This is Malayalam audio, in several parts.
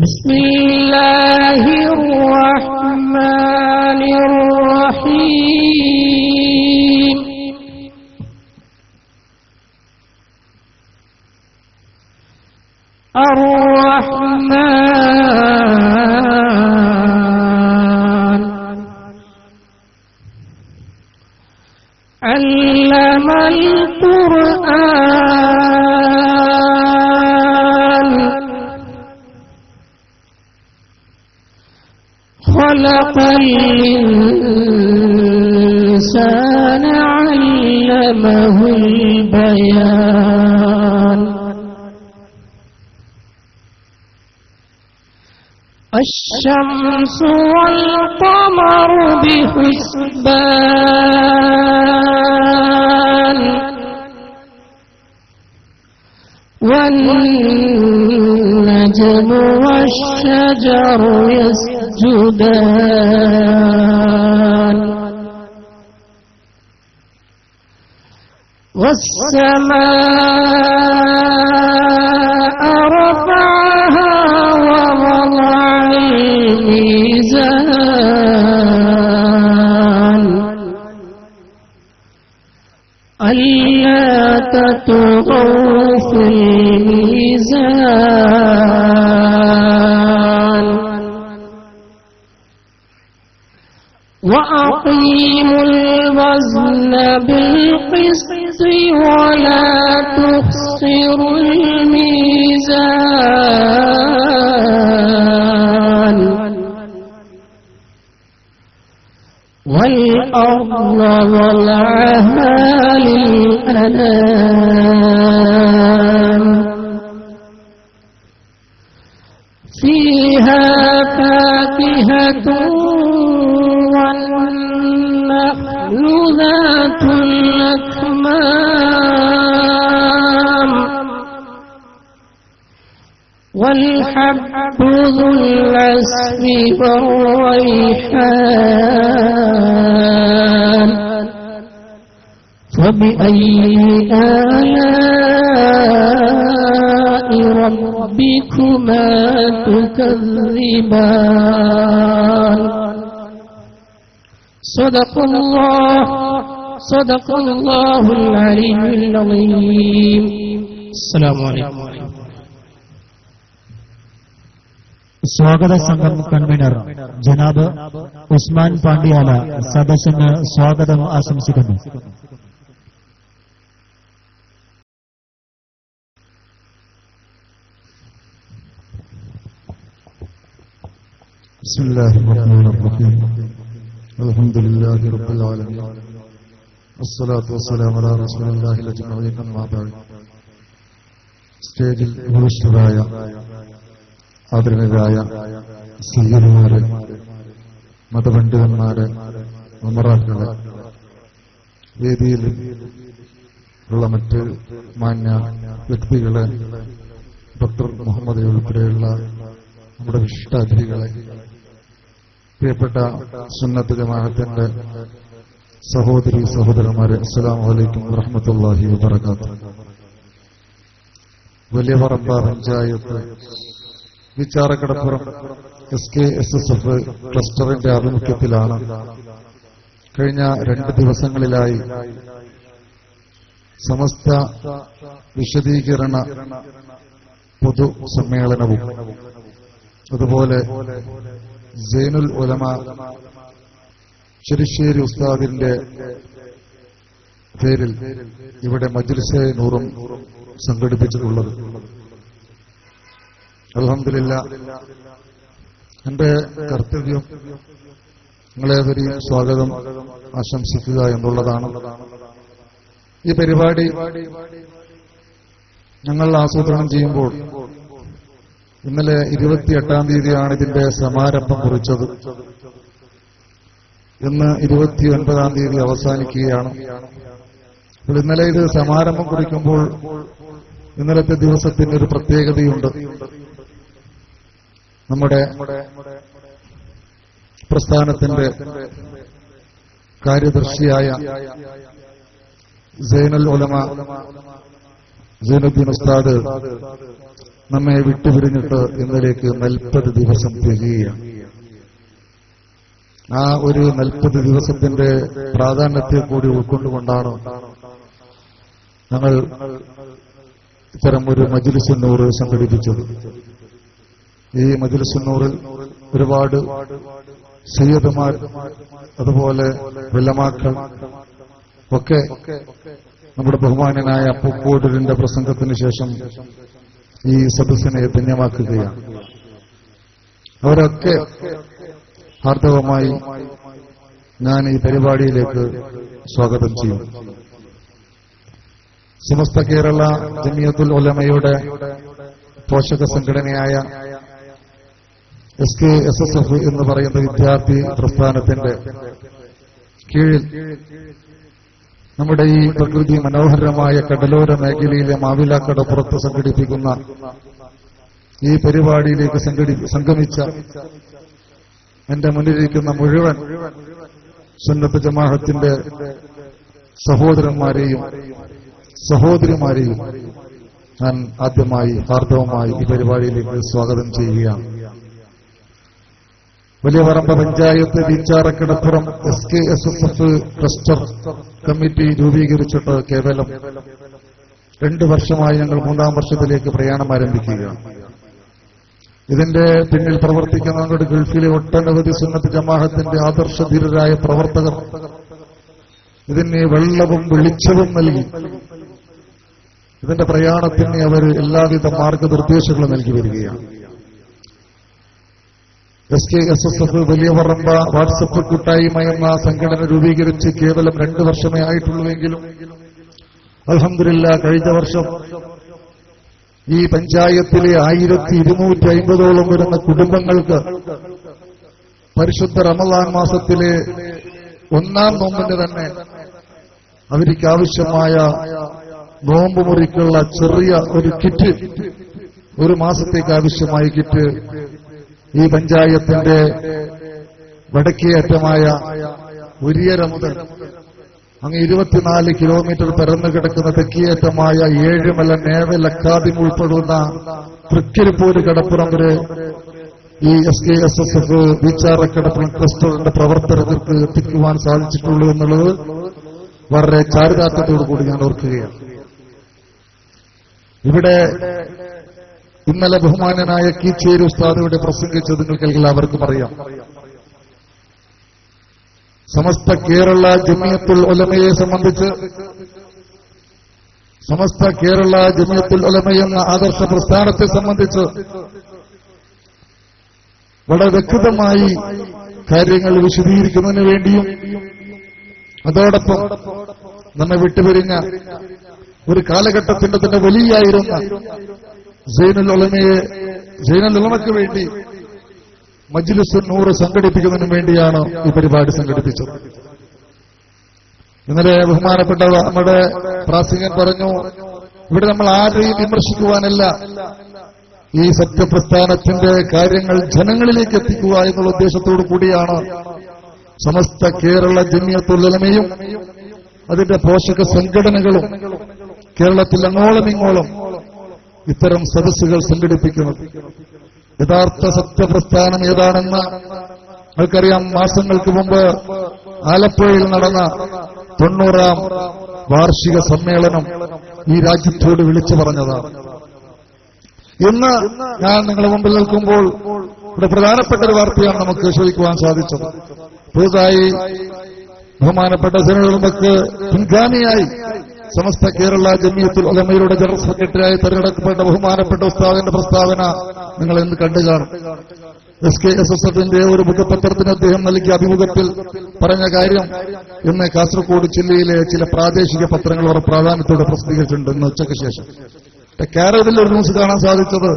بسم الله الرحمن الرحيم الرحمن علم القرآن خلق الإنسان علمه البيان الشمس والقمر بحسبان والنجم والشجر يسجدان والسماء رفعها ووضع الميزان ألا تطغوا في الميزان وأقيموا الوزن بالقسط ولا تخسروا الميزان والأرض وضعها للأنام فيها فاكهة والنخل ذات الأكمام والحب ذو العصف والريحان فبأي آلاء ربكما تكذبان صدق الله العلي العظيم السلام عليكم. സ്വാഗത സംഘം കൺവീനർ ജനാബ് ഉസ്മാൻ പാണ്ഡ്യാല സദസ്സിന് സ്വാഗതം ആശംസിക്കുന്നു. ബിസ്മില്ലാഹിർ റഹ്മാനിർ റഹീം അൽഹംദുലില്ലാഹി റബ്ബിൽ ആലമീൻ വസ്സലാത്തു വസ്സലാമു അലാ റസൂലില്ലാഹിൽ അജ്മഈൻ അമ്മാ ബഅദ്. സ്റ്റേജിൽ ഉപവിഷ്ടരായ ആദരണീയരായ സയ്യിദുമാരെ, മതപണ്ഡിതന്മാരെ, ഉമറാക്കളെ, വേദിയിൽ ഉള്ള മറ്റ് മാന്യ വ്യക്തികളെ, ഡോക്ടർ മുഹമ്മദ് ഉൾപ്പെടെയുള്ള നമ്മുടെ വിശിഷ്ടാതിഥികളെ, പ്രിയപ്പെട്ട സുന്നത്ത് ജമാഅത്തിന്റെ സഹോദരി സഹോദരന്മാരെ, അസ്സലാമു അലൈക്കും വറഹ്മത്തുള്ളാഹി വബറകാതുഹു. വലിയ പറമ്പ പഞ്ചായത്ത് വിച്ചാറക്കടപ്പുറം SKSSF ക്ലസ്റ്ററിന്റെ ആഭിമുഖ്യത്തിലാണ് കഴിഞ്ഞ 2 ദിവസങ്ങളിലായി സമസ്ത വിശദീകരണ പൊതു സമ്മേളനവും അതുപോലെ സൈനുൽ ഉലമ ശിരിശ്ശേരി ഉസ്താദിന്റെ പേരിൽ ഇവിടെ മജ്ലിസെ നൂറും സംഘടിപ്പിച്ചിട്ടുള്ളത്. അൽഹംദുലില്ലാഹ്, എന്റെ കർത്തവ്യം നിങ്ങളേവരെയും സ്വാഗതം ആശംസിക്കുക എന്നുള്ളതാണ്. ഈ പരിപാടി ഞങ്ങൾ ആസൂത്രണം ചെയ്യുമ്പോൾ ഇന്നലെ 28-ാം തീയതിയാണ് ഇതിന്റെ സമാരംഭം കുറിച്ചത്. ഇന്ന് 29-ാം തീയതി അവസാനിക്കുകയാണ്. അപ്പോൾ ഇന്നലെ ഇത് സമാരംഭം കുറിക്കുമ്പോൾ ഇന്നലത്തെ ദിവസത്തിന് ഒരു പ്രത്യേകതയുണ്ട്. നമ്മുടെ പ്രസ്ഥാനത്തിന്റെ കാര്യദർശിയായ സൈനുൽ ഉലമ സൈനുദ്ദീൻ ഉസ്താദ് നമ്മെ വിട്ടുപിരിഞ്ഞിട്ട് ഇന്നലേക്ക് 40 ദിവസം തികയുകയാണ്. ആ ഒരു 40 ദിവസത്തിന്റെ പ്രാധാന്യത്തെ കൂടി ഉൾക്കൊണ്ടുകൊണ്ടാണ് ഞങ്ങൾ ഇത്തരം ഒരു മജ്‌ലിസ് നൂർ സംഘടിപ്പിച്ചത്. ഈ മജ്‌ലിസ് നൂറിൽ ഒരുപാട് സയ്യിദുമാർ, അതുപോലെ ഉലമാക്കൾ ഒക്കെ നമ്മുടെ ബഹുമാനനായ പൂക്കോട്ടൂരിന്റെ പ്രസംഗത്തിന് ശേഷം ഈ സദസ്സിനെ ധന്യമാക്കുകയാണ്. അവരൊക്കെ ഹാർദവമായി ഞാൻ ഈ പരിപാടിയിലേക്ക് സ്വാഗതം ചെയ്യും. സമസ്ത കേരള ജമിയത്തുൽ ഉലമയുടെ പോഷക സംഘടനയായ SKSSF എന്ന് പറയുന്ന വിദ്യാർത്ഥി പ്രസ്ഥാനത്തിന്റെ കീഴിൽ നമ്മുടെ ഈ പ്രകൃതി മനോഹരമായ കടലോര മേഖലയിലെ മാവിലാക്കടപ്പുറത്ത് സംഘടിപ്പിക്കുന്ന ഈ പരിപാടിയിലേക്ക് സംഗമിച്ച എന്റെ മുന്നിലിരിക്കുന്ന മുഴുവൻ സുന്നത്ത് ജമാഅത്തിന്റെ സഹോദരന്മാരെയും സഹോദരിമാരെയും ഞാൻ ആദ്യമായി ഹാർദവമായി ഈ പരിപാടിയിലേക്ക് സ്വാഗതം ചെയ്യുകയാണ്. വലിയ പറമ്പ പഞ്ചായത്ത് ബീച്ചാറക്കടപ്പുറം SKSSF ക്ലസ്റ്റർ കമ്മിറ്റി രൂപീകരിച്ചിട്ട് കേവലം 2 വർഷമായി ഞങ്ങൾ 3-ാം വർഷത്തിലേക്ക് പ്രയാണം ആരംഭിക്കുകയാണ്. ഇതിന്റെ പിന്നിൽ പ്രവർത്തിക്കുന്ന ഗൾഫിലെ ഒട്ടനവധി സുന്നത്ത് ജമാഅത്തിന്റെ ആദർശധീരരായ പ്രവർത്തകർ ഇതിന് വെള്ളവും വെളിച്ചവും നൽകി ഇതിന്റെ പ്രയാണത്തിന് അവർ എല്ലാവിധ മാർഗനിർദ്ദേശങ്ങളും നൽകി വരികയാണ്. SKSSF വലിയ പറമ്പ വാട്സപ്പ് കൂട്ടായ്മ എന്ന സംഘടന രൂപീകരിച്ച് കേവലം 2 വർഷമേ ആയിട്ടുള്ളൂവെങ്കിലും അൽഹംദുലില്ലാഹ് കഴിഞ്ഞ വർഷം ഈ പഞ്ചായത്തിലെ 1250ഓളം വരുന്ന കുടുംബങ്ങൾക്ക് പരിശുദ്ധ റമളാൻ മാസത്തിലെ 1-ാം നോമ്പിന് തന്നെ അവർക്ക് ആവശ്യമായ നോമ്പ് മുറിക്കുള്ള ചെറിയ ഒരു കിറ്റ്, 1 മാസത്തേക്ക് ആവശ്യമായ കിറ്റ് ഈ പഞ്ചായത്തിന്റെ വടക്കേയറ്റമായ ഉരിയര മുതൽ അങ്ങ് 24 കിലോമീറ്റർ പരന്നു കിടക്കുന്ന തെക്കിയേറ്റമായ ഏഴുമല നേവൽ അക്കാദമി ഉൾപ്പെടുന്ന തൃക്കരിപ്പൂര് കടപ്പുറം വരെ ഈ SKSSF ബീച്ചാറക്കടപ്പുറം ക്ലസ്റ്ററിന്റെ പ്രവർത്തകർക്ക് എത്തിക്കുവാൻ സാധിച്ചിട്ടുള്ളൂ എന്നുള്ളത് വളരെ ചാരിതാർത്ഥ്യത്തോടുകൂടി ഞാൻ ഓർക്കുകയാണ്. ഇവിടെ ഇന്നലെ ബഹുമാനനായ കീച്ചേരി ഉസ്താദ് ഇവിടെ പ്രസംഗിച്ചത് നിങ്ങൾക്ക് എല്ലാവർക്കും അറിയാം. സമസ്ത കേരള ജമിയത്തുൽ ഉലമയെ സംബന്ധിച്ച് സമസ്ത കേരള ജമിയത്തുൽ ഉലമ എന്ന ആദർശ പ്രസ്ഥാനത്തെ സംബന്ധിച്ച് വളരെ വ്യക്തമായി കാര്യങ്ങൾ വിശദീകരിക്കുന്നതിന് വേണ്ടിയും അതോടൊപ്പം നമ്മെ വിട്ടുപിരിഞ്ഞ ഒരു കാലഘട്ടത്തിന്റെ തന്നെ വലിയായിരുന്ന സൈനുൽ ഉലമയ്ക്ക് വേണ്ടി മജ്‌ലിസ് നൂർ സംഘടിപ്പിക്കുന്നതിന് വേണ്ടിയാണ് ഈ പരിപാടി സംഘടിപ്പിച്ചത്. ഇന്നലെ ബഹുമാനപ്പെട്ട നമ്മുടെ പ്രാസംഗികൻ പറഞ്ഞു, ഇവിടെ നമ്മൾ ആരെയും വിമർശിക്കുവാനല്ല, ഈ സത്യപ്രസ്ഥാനത്തിന്റെ കാര്യങ്ങൾ ജനങ്ങളിലേക്ക് എത്തിക്കുക എന്നുള്ള ഉദ്ദേശത്തോടു കൂടിയാണ് സമസ്ത കേരള ജമിയത്തുൽ ഉലമയും അതിന്റെ പോഷക സംഘടനകളും കേരളത്തിൽ അങ്ങോളം ഇങ്ങോളം ഇത്തരം സദസ്സുകൾ സംഘടിപ്പിക്കുന്നത്. യഥാർത്ഥ സത്യപ്രസ്ഥാനം ഏതാണെന്ന് നമുക്കറിയാം. മാസങ്ങൾക്ക് മുമ്പ് ആലപ്പുഴയിൽ നടന്ന 90-ാം വാർഷിക സമ്മേളനം ഈ രാജ്യത്തോട് വിളിച്ചു പറഞ്ഞതാണ്. ഇന്ന് ഞാൻ നിങ്ങളുടെ മുമ്പിൽ നിൽക്കുമ്പോൾ ഇവിടെ പ്രധാനപ്പെട്ട ഒരു വാർത്തയാണ് നമുക്ക് ശ്രദ്ധിക്കുവാൻ സാധിച്ചത്. പുതുതായി ബഹുമാനപ്പെട്ട ജനങ്ങൾക്ക് പിൻഗാമിയായി സമസ്ത കേരള ജമിയത്തുൽ ഉലമയുടെ ജനറൽ സെക്രട്ടറിയായി തെരഞ്ഞെടുക്കപ്പെട്ട ബഹുമാനപ്പെട്ട ഉസ്താദിന്റെ പ്രസ്താവന നിങ്ങൾ ഇന്ന് കണ്ടു കാണും. SKSSFന്റെ ഒരു മുഖപത്രത്തിന് അദ്ദേഹം നൽകിയ അഭിമുഖത്തിൽ പറഞ്ഞ കാര്യം ഇന്ന് കാസർഗോഡ് ജില്ലയിലെ ചില പ്രാദേശിക പത്രങ്ങൾ അവർ പ്രാധാന്യത്തോടെ പ്രസിദ്ധീകരിച്ചിട്ടുണ്ട്. ഇന്ന് ഉച്ചയ്ക്ക് ശേഷം കേരളത്തിൽ ഒരു ന്യൂസ് കാണാൻ സാധിച്ചത്,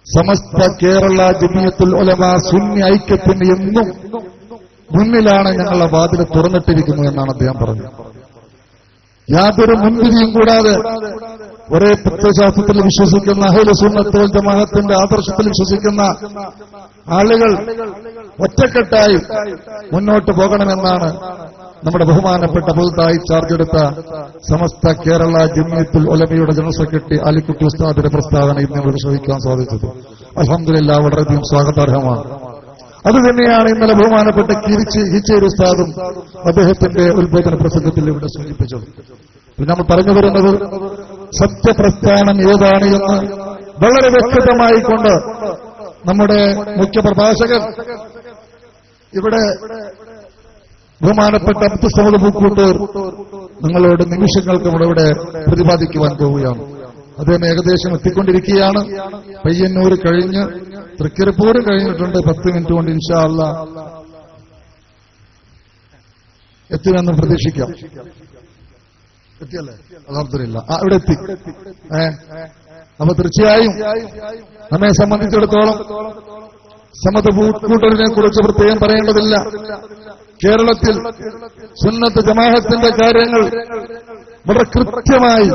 സമസ്ത കേരള ജമിയത്തുൽ ഉലമ സുന്നി ഐക്യത്തിന് എന്നും മുന്നിലാണ് ഞങ്ങളുടെ വാതിൽ തുറന്നിട്ടിരിക്കുന്നു എന്നാണ് അദ്ദേഹം പറഞ്ഞത്. യാതൊരു മുൻവിധിയും കൂടാതെ ഒരേ തത്വശാസ്ത്രത്തിൽ വിശ്വസിക്കുന്ന അഹ്ലു സുന്നത്ത് വൽ ജമാഅത്തിന്റെ ആദർശത്തിൽ വിശ്വസിക്കുന്ന ആളുകൾ ഒറ്റക്കെട്ടായി മുന്നോട്ട് പോകണമെന്നാണ് നമ്മുടെ ബഹുമാനപ്പെട്ട പുതുതായി ചാർജ് എടുത്ത സമസ്ത കേരള ജംഇയ്യത്തുൽ ഉലമയുടെ ജനറൽ സെക്രട്ടറി അലിക്കുട്ടി ഉസ്താദിന്റെ പ്രസ്താവന ഇന്ന് നമുക്ക് ശ്രമിക്കാൻ സാധിച്ചത്. അൽഹംദുലില്ലാഹ് വളരെയധികം സ്വാഗതാർഹമാണ്. അതുതന്നെയാണ് ഇന്നലെ ബഹുമാനപ്പെട്ട കീച്ചേരി ഉസ്താദും അദ്ദേഹത്തിന്റെ ഉദ്ബോധന പ്രസംഗത്തിൽ ഇവിടെ സൂചിപ്പിച്ചത്. പിന്നെ നമ്മൾ പറഞ്ഞു വരുന്നത് സത്യപ്രസ്ഥാനം ഏതാണ് എന്ന് വളരെ വ്യക്തമായി കൊണ്ട് നമ്മുടെ മുഖ്യപ്രഭാഷകൻ ഇവിടെ ബഹുമാനപ്പെട്ട അബ്ദുസ്സമദ് പൂക്കൂട്ടൂർ നിങ്ങളോട് നിമിഷങ്ങൾക്ക് ഇവിടെ പ്രതിപാദിക്കുവാൻ പോവുകയാണ്. അദ്ദേഹം ഏകദേശം എത്തിക്കൊണ്ടിരിക്കുകയാണ്. പയ്യന്നൂർ കഴിഞ്ഞ് തൃക്കരിപ്പൂർ കഴിഞ്ഞിട്ടുണ്ട്. 10 മിനിറ്റ് കൊണ്ട് ഇൻഷാ അല്ലാഹ് എത്തുമെന്ന് പ്രതീക്ഷിക്കാം. എത്തിയല്ലേ? അൽഹംദുലില്ലാഹ് ഇവിടെ എത്തി. അപ്പൊ തീർച്ചയായും നമ്മെ സംബന്ധിച്ചിടത്തോളം സമദ് പൂക്കൂട്ടലിനെ കുറിച്ച് പ്രത്യേകം പറയേണ്ടതില്ല. കേരളത്തിൽ സുന്നത്ത് ജമാഅത്തിന്റെ കാര്യങ്ങൾ വളരെ കൃത്യമായി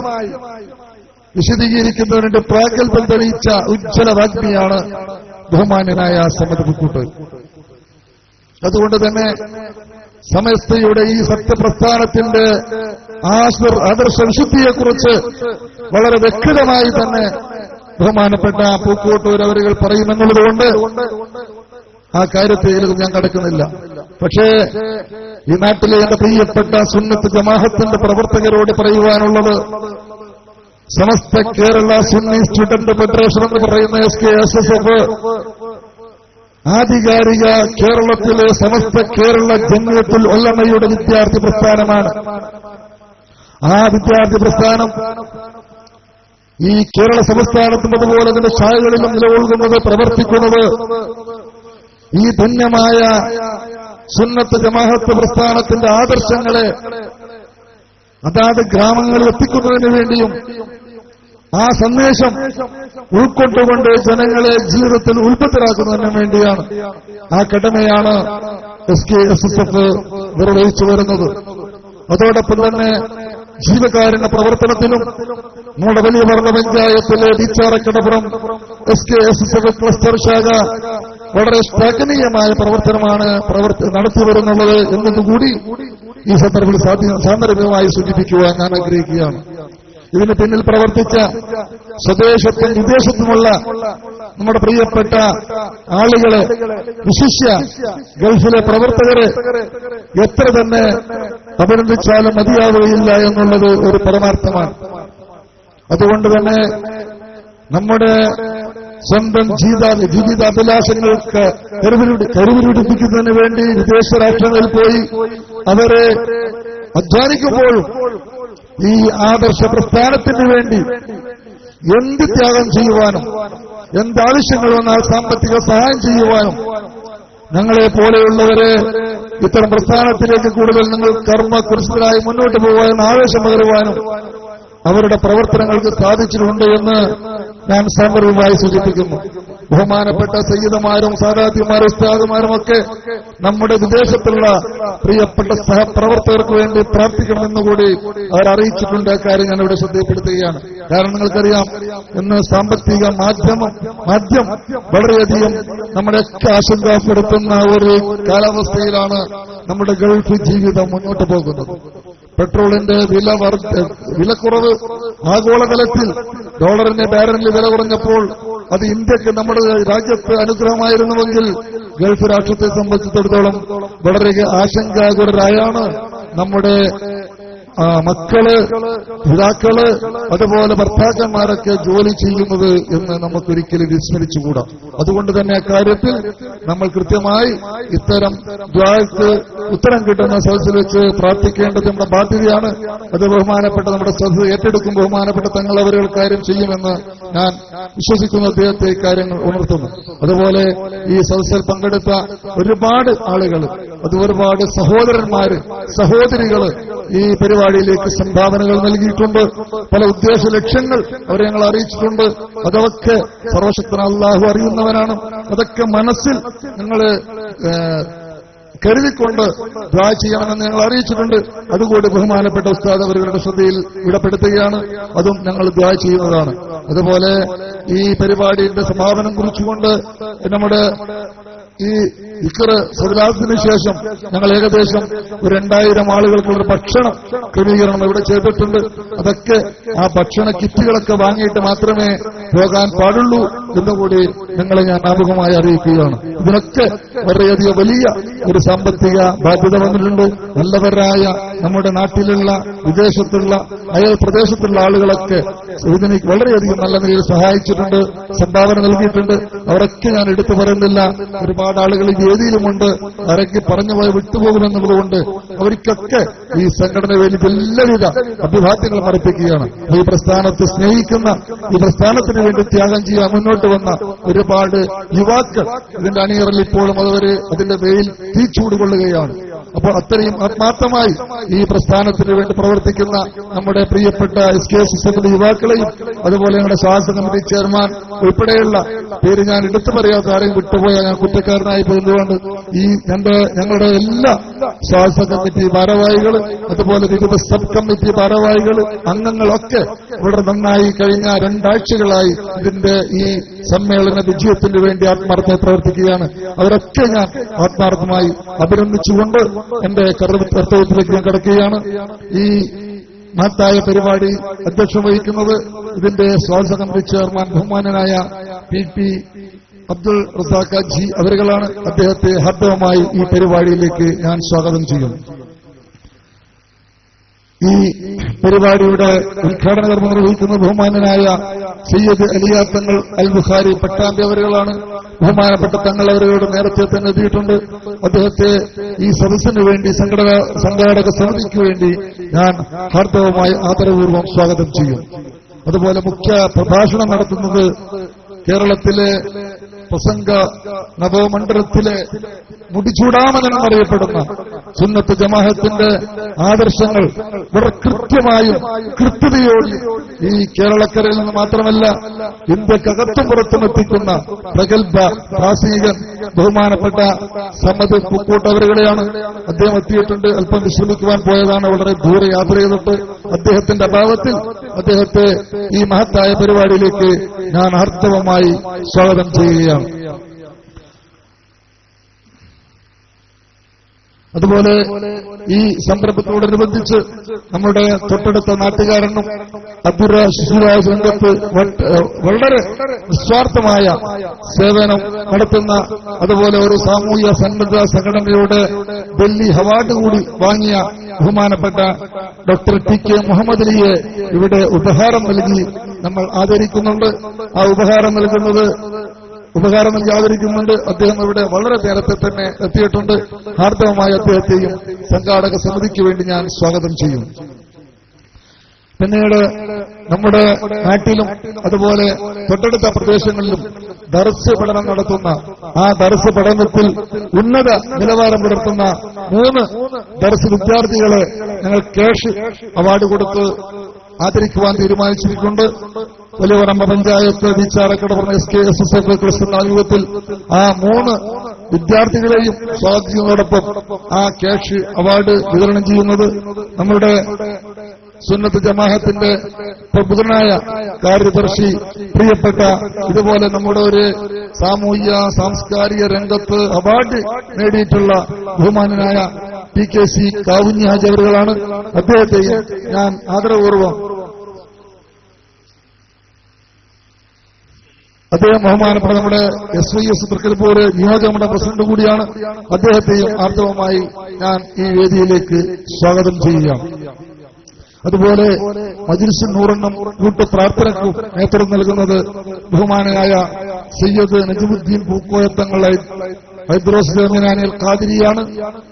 വിശദീകരിക്കുന്നതിന്റെ പ്രാഗൽഭ്യം തെളിയിച്ച ഉജ്ജ്വല വാഗ്മിയാണ് ബഹുമാന്യനായ സമദ് പൂക്കൂട്ടൽ. അതുകൊണ്ട് തന്നെ സമസ്തയുടെ ഈ സത്യപ്രസ്ഥാനത്തിന്റെ ആദർശ വിശുദ്ധിയെക്കുറിച്ച് വളരെ വ്യക്തമായി തന്നെ ബഹുമാനപ്പെട്ട പൂക്കോട്ടൂർ അവരുകൾ പറയുമെന്നുള്ളതുകൊണ്ട് ആ കാര്യത്തിലേക്ക് ഞാൻ കടക്കുന്നില്ല. പക്ഷേ ഈ നാട്ടിലെ എന്റെ പ്രിയപ്പെട്ട സുന്നത്ത് ജമാഅത്തിന്റെ പ്രവർത്തകരോട് പറയുവാനുള്ളത്, സമസ്ത കേരള സുന്നി സ്റ്റുഡന്റ് ഫെഡറേഷൻ എന്ന് പറയുന്ന SKSSF ആധികാരിക കേരളത്തിലെ സമസ്ത കേരള ജംഇയ്യത്തുൽ ഉലമയുടെ വിദ്യാർത്ഥി പ്രസ്ഥാനമാണ്. ആ വിദ്യാർത്ഥി പ്രസ്ഥാനം ഈ കേരള സംസ്ഥാനത്തിൻ്റെതുപോലെ അതിന്റെ ശാഖകളിലും നിലകൊള്ളുന്നത്, പ്രവർത്തിക്കുന്നത് ഈ ധന്യമായ സുന്നത്ത് ജമാഅത്ത് പ്രസ്ഥാനത്തിന്റെ ആദർശങ്ങളെ അതാത് ഗ്രാമങ്ങളിൽ എത്തിക്കുന്നതിന് വേണ്ടിയും ആ സന്ദേശം ഉൾക്കൊണ്ടുകൊണ്ട് ജനങ്ങളെ ജീവിതത്തിൽ ഉത്ബദ്ധരാക്കുന്നതിന് വേണ്ടിയാണ്. ആ കടമയാണ് SKSSF നിർവഹിച്ചു വരുന്നത്. അതോടൊപ്പം തന്നെ ജീവകാരുണ്യ പ്രവർത്തനത്തിലും നമ്മുടെ വലിയ പറഞ്ഞ പഞ്ചായത്തിലെ ടീച്ചാറക്കടപ്പുറം SKSSF ക്ലസ്റ്റർ ശാഖ വളരെ ശ്ലാഘനീയമായ പ്രവർത്തനമാണ് നടത്തിവരുന്നുള്ളത് എന്നതുകൂടി ഈ സന്ദർഭത്തിൽ സാന്ദർഭികമായി സൂചിപ്പിക്കുവാൻ ഞാൻ ആഗ്രഹിക്കുകയാണ്. ഇതിന് പിന്നിൽ പ്രവർത്തിച്ച സ്വദേശത്തും വിദേശത്തുമുള്ള നമ്മുടെ പ്രിയപ്പെട്ട ആളുകളെ, വിശിഷ്യ ഗൾഫിലെ പ്രവർത്തകരെ എത്ര തന്നെ അഭിനന്ദിച്ചാലും മതിയാവുകയില്ല എന്നുള്ളത് ഒരു പരമാർത്ഥമാണ്. അതുകൊണ്ട് തന്നെ നമ്മുടെ സ്വന്തം ജീവിതാഭിലാഷങ്ങൾക്ക് കരുവിരുടിപ്പിക്കുന്നതിന് വേണ്ടി വിദേശ രാഷ്ട്രങ്ങളിൽ പോയി അവരെ അധ്വാനിക്കുമ്പോഴും ഈ ആദർശ പ്രസ്ഥാനത്തിന് വേണ്ടി എന്ത് ത്യാഗം ചെയ്യുവാനും എന്താവശ്യങ്ങൾ വന്നാൽ സാമ്പത്തിക സഹായം ചെയ്യുവാനും ഞങ്ങളെ പോലെയുള്ളവരെ ഇത്തരം പ്രസ്ഥാനത്തിലേക്ക് കൂടുതൽ നിങ്ങൾ കർമ്മകുരിശിതരായി മുന്നോട്ട് പോകാനും ആവേശം പകരുവാനും അവരുടെ പ്രവർത്തനങ്ങൾക്ക് സാധിച്ചിട്ടുണ്ട് എന്ന് ഞാൻ സാന്ദർഭികമായി സൂചിപ്പിക്കുന്നു. ബഹുമാനപ്പെട്ട സയ്യിദമാരും സാദാത്യമാരും ഉസ്താദുമാരും ഒക്കെ നമ്മുടെ വിദേശത്തുള്ള പ്രിയപ്പെട്ട സഹപ്രവർത്തകർക്ക് വേണ്ടി പ്രാർത്ഥിക്കണമെന്നുകൂടി അവർ അറിയിച്ചിട്ടുണ്ട്. കാര്യം ഞാൻ ഇവിടെ ശ്രദ്ധപ്പെടുത്തുകയാണ്. കാരണം നിങ്ങൾക്കറിയാം, ഇന്ന് സാമ്പത്തിക മാധ്യം വളരെയധികം നമ്മളെയൊക്കെ ആശങ്കപ്പെടുത്തുന്ന ഒരു കാലാവസ്ഥയിലാണ് നമ്മുടെ ഗൾഫ് ജീവിതം മുന്നോട്ട് പോകുന്നത്. പെട്രോളിന്റെ വിലക്കുറവ് ആഗോളതലത്തിൽ ഡോളറിന്റെ ബാരലിന് വില കുറഞ്ഞപ്പോൾ അത് ഇന്ത്യക്ക് നമ്മുടെ രാജ്യത്ത് അനുഗ്രഹമായിരുന്നുവെങ്കിൽ ഗൾഫ് രാഷ്ട്രത്തെ സംബന്ധിച്ചിടത്തോളം വളരെ ആശങ്കാകുലരായാണ് നമ്മുടെ മക്കള്, പിതാക്കള്, അതുപോലെ ഭർത്താക്കന്മാരൊക്കെ ജോലി ചെയ്യുന്നത് എന്ന് നമുക്കൊരിക്കലും വിസ്മരിച്ചുകൂടാ. അതുകൊണ്ട് തന്നെ അക്കാര്യത്തിൽ നമ്മൾ കൃത്യമായി ഇത്തരം ദ്വാക്ക് ഉത്തരം കിട്ടുന്ന സദസ്സിൽ വെച്ച് പ്രാർത്ഥിക്കേണ്ടത് നമ്മുടെ ബാധ്യതയാണ്. അത് ബഹുമാനപ്പെട്ട നമ്മുടെ സദസ്സ് ഏറ്റെടുക്കും ബഹുമാനപ്പെട്ട തങ്ങൾ അവരുടെ കാര്യം ചെയ്യുമെന്ന് ഞാൻ വിശ്വസിക്കുന്ന അദ്ദേഹത്തെ കാര്യങ്ങൾ ഉണർത്തുന്നു. അതുപോലെ ഈ സദസ്സിൽ പങ്കെടുത്ത ഒരുപാട് ആളുകൾ, അത് ഒരുപാട് സഹോദരന്മാര്, സഹോദരികള് ഈ പരിപാടിയിലേക്ക് സംഭാവനകൾ നൽകിയിട്ടുണ്ട്. പല ഉദ്ദേശ ലക്ഷ്യങ്ങൾ അവരെ ഞങ്ങൾ അറിയിച്ചിട്ടുണ്ട്. അതൊക്കെ സർവശക്തൻ അല്ലാഹു അറിയുന്നവനാണ്. അതൊക്കെ മനസ്സിൽ നിങ്ങൾ കരുതിക്കൊണ്ട് ദ്വാ ചെയ്യണമെന്ന് ഞങ്ങൾ അറിയിച്ചിട്ടുണ്ട്. അതുകൂടി ബഹുമാനപ്പെട്ട ഉസ്താദ് അവരുടെ ശ്രദ്ധയിൽ വിടപ്പെടുത്തുകയാണ്. അതും ഞങ്ങൾ ദ്വാ ചെയ്യുന്നതാണ്. അതുപോലെ ഈ പരിപാടിയുടെ സമാപനം കുറിച്ചുകൊണ്ട് നമ്മുടെ ഈ ദിക്ർ സദലാത്തിന് ശേഷം ഞങ്ങൾ ഏകദേശം 2000 ആളുകൾക്കുള്ള ഭക്ഷണം ക്രമീകരണം ഇവിടെ ചെയ്തിട്ടുണ്ട്. അതൊക്കെ ആ ഭക്ഷണ കിറ്റുകളൊക്കെ വാങ്ങിയിട്ട് മാത്രമേ പോകാൻ പാടുള്ളൂ എന്നുകൂടി നിങ്ങളെ ഞാൻ ആമുഖമായി അറിയിക്കുകയാണ്. ഇതിനൊക്കെ വളരെയധികം വലിയ ഒരു സാമ്പത്തിക ബാധ്യത വന്നിട്ടുണ്ട്. നല്ലവരായ നമ്മുടെ നാട്ടിലുള്ള വിദേശത്തുള്ള അയൽ പ്രദേശത്തുള്ള ആളുകളൊക്കെ ഇതിന് വളരെയധികം നല്ല നിലയിൽ സഹായിച്ചിട്ടുണ്ട്, സംഭാവന നൽകിയിട്ടുണ്ട്. അവരൊക്കെ ഞാൻ എടുത്തു പറയുന്നില്ല. ഒരുപാട് ആളുകൾ ഈ വേദിയിലുമുണ്ട്. ആരൊക്കെ പറഞ്ഞുപോയി വിട്ടുപോകുമെന്നുള്ളതുകൊണ്ട് അവർക്കൊക്കെ ഈ സംഘടന വേണ്ടി എല്ലാവിധ അഭിവാദ്യങ്ങൾ അർപ്പിക്കുകയാണ്. ഈ പ്രസ്ഥാനത്തെ സ്നേഹിക്കുന്ന, ഈ പ്രസ്ഥാനത്തിന് വേണ്ടി ത്യാഗം ചെയ്യാൻ മുന്നോട്ട് വന്ന ഒരുപാട് യുവാക്കൾ ഇതിന്റെ അണിയറിൽ ഇപ്പോഴും അവര് അതിന്റെ വെയിൽ തീച്ചൂടുകൊള്ളുകയാണ്. അപ്പോൾ അത്രയും ആത്മാർത്ഥമായി ഈ പ്രസ്ഥാനത്തിന് വേണ്ടി പ്രവർത്തിക്കുന്ന നമ്മുടെ പ്രിയപ്പെട്ട SKS യുവാക്കളെയും അതുപോലെ ഞങ്ങളുടെ ശാസന കമ്മിറ്റി ചെയർമാൻ ഉൾപ്പെടെയുള്ള പേര് ഞാൻ എടുത്തു പറയാത്ത ആരെയും വിട്ടുപോയാൽ ഞാൻ കുറ്റക്കാരനായി പോയതുകൊണ്ട് ഈ ഞങ്ങളുടെ എല്ലാ ശാസന കമ്മിറ്റി ഭാരവാഹികൾ അതുപോലെ വിവിധ സബ് കമ്മിറ്റി ഭാരവാഹികൾ അംഗങ്ങളൊക്കെ വളരെ നന്നായി കഴിഞ്ഞ 2 ആഴ്ചകളായി ഇതിന്റെ ഈ സമ്മേളന വിജയത്തിന് വേണ്ടി ആത്മാർത്ഥമായി പ്രവർത്തിക്കുകയാണ്. അവരൊക്കെ ഞാൻ ആത്മാർത്ഥമായി അഭിനന്ദിച്ചുകൊണ്ട് എന്റെ കർത്തവ്യത്തിലേക്ക് ഞാൻ കടക്കുകയാണ്. ഈ മഹത്തായ പരിപാടി അധ്യക്ഷം വഹിക്കുന്നത് ഇതിന്റെ സ്വാഗത കമ്മിറ്റി ചെയർമാൻ ബഹുമാനനായ PP അബ്ദുൾ റസാഖ് ജി അവരുകളാണ്. അദ്ദേഹത്തെ ഹാർദവമായി ഈ പരിപാടിയിലേക്ക് ഞാൻ സ്വാഗതം ചെയ്യും. ഈ പരിപാടിയുടെ ഉദ്ഘാടന കർമ്മം നിർവഹിക്കുന്ന ബഹുമാനനായ സയ്യിദ് അലിയാർ തങ്ങൾ അൽ ബുഖാരി പട്ടാമ്പി അവരുകളാണ്. ബഹുമാനപ്പെട്ട തങ്ങൾ അവരോട് നേരത്തെ തന്നെ എത്തിയിട്ടുണ്ട്. അദ്ദേഹത്തെ ഈ സദസ്സിന് വേണ്ടി സംഘാടക സമിതിക്ക് വേണ്ടി ഞാൻ ഹാർദവമായി ആദരപൂർവ്വം സ്വാഗതം ചെയ്യും. അതുപോലെ മുഖ്യ പ്രഭാഷണം നടത്തുന്നത് കേരളത്തിലെ പ്രസംഗ നവമണ്ഡലത്തിലെ മുടിചൂടാമനെന്നറിയപ്പെടുന്ന സുന്നത്ത് ജമാഅത്തിന്റെ ആദർശങ്ങൾ വളരെ കൃത്യമായും കൃത്യതയോടെ ഈ കേരളക്കരയിൽ നിന്ന് മാത്രമല്ല ഇന്ത്യക്കകത്തും പുറത്തും എത്തിക്കുന്ന പ്രഗത്ഭ പ്രാസംഗികൻ ബഹുമാനപ്പെട്ട സമദ് പൂക്കോട്ടവരുകളെയാണ്. അദ്ദേഹം എത്തിയിട്ടുണ്ട്. അല്പം വിശ്രമിക്കുവാൻ പോയതാണ്. വളരെ ദൂരെ യാത്ര ചെയ്തിട്ട് അദ്ദേഹത്തിന്റെ അഭാവത്തിൽ അദ്ദേഹത്തെ ഈ മഹത്തായ പരിപാടിയിലേക്ക് ഞാൻ ഹാർദവമായി സ്വാഗതം ചെയ്യുകയാണ്. അതുപോലെ ഈ സംരംഭത്തോടനുബന്ധിച്ച് നമ്മുടെ തൊട്ടടുത്ത നാട്ടുകാരനും അബ്ദുറ ശിശുരാജ രംഗത്ത് വളരെ നിസ്വാർത്ഥമായ സേവനം നടത്തുന്ന അതുപോലെ ഒരു സാമൂഹ്യ സന്നദ്ധ സംഘടനയുടെ ഡൽഹി അവാർഡ് കൂടി വാങ്ങിയ ബഹുമാനപ്പെട്ട ഡോക്ടർ TK മുഹമ്മദ് അലിയെ ഇവിടെ ഉപഹാരം നൽകി നമ്മൾ ആദരിക്കുന്നുണ്ട്. ആ ഉപഹാരം നൽകി ആദരിക്കുന്നുണ്ട്. അദ്ദേഹം ഇവിടെ വളരെ നേരത്തെ തന്നെ എത്തിയിട്ടുണ്ട്. ഹാർദവമായ അദ്ദേഹത്തെയും സംഘാടക സമിതിക്ക് വേണ്ടി ഞാൻ സ്വാഗതം ചെയ്യും. പിന്നീട് നമ്മുടെ നാട്ടിലും അതുപോലെ തൊട്ടടുത്ത പ്രദേശങ്ങളിലും ദർസ് പഠനം നടത്തുന്ന ആ ദർസ് പഠനത്തിൽ ഉന്നത നിലവാരം പുലർത്തുന്ന 3 ദർസ് വിദ്യാർത്ഥികളെ ഞങ്ങൾ ക്യാഷ് അവാർഡ് കൊടുത്ത് ആദരിക്കുവാൻ തീരുമാനിച്ചിട്ടുണ്ട്. വലിയവറമ്പ പഞ്ചായത്ത് ബീച്ചാറക്കട പറഞ്ഞ SKSSF ക്രിസ്ത്യൻ ആയുധത്തിൽ ആ 3 വിദ്യാർത്ഥികളെയും സ്വാഗതം ചെയ്യുന്നതോടൊപ്പം ആ ക്യാഷ് അവാർഡ് വിതരണം ചെയ്യുന്നത് നമ്മുടെ സുന്നത്ത് ജമാഅത്തിന്റെ പ്രബുദ്ധനായ കാര്യദർശി പ്രിയപ്പെട്ട ഇതുപോലെ നമ്മുടെ ഒരു സാമൂഹ്യ സാംസ്കാരിക രംഗത്ത് അവാർഡ് നേടിയിട്ടുള്ള ബഹുമാനനായ PKC കാവുഞ്ഞി ഹാജി അവരുകളാണ്. അദ്ദേഹത്തെയും ഞാൻ ആദരപൂർവ്വം അദ്ദേഹം ബഹുമാനപ്പെട്ട നമ്മുടെ SYS തൃക്കരിപ്പൂർ നിയോജകമണ്ഡലം പ്രസിഡന്റ് കൂടിയാണ്. അദ്ദേഹത്തെയും ആർദ്രവമായി ഞാൻ ഈ വേദിയിലേക്ക് സ്വാഗതം ചെയ്യുകയാണ്. അതുപോലെ മജ്‌ലിസുൻ നൂറെണ്ണം കൂട്ടു പ്രാർത്ഥനയ്ക്കും നേതൃത്വം നൽകുന്നത് ബഹുമാനനായ സയ്യിദ് നജമുദ്ദീൻ പൂക്കോയത്തങ്ങൾ ഹൈദ്രോസ് ജർമിനാനിൽ ഖാദിരിയാണ്.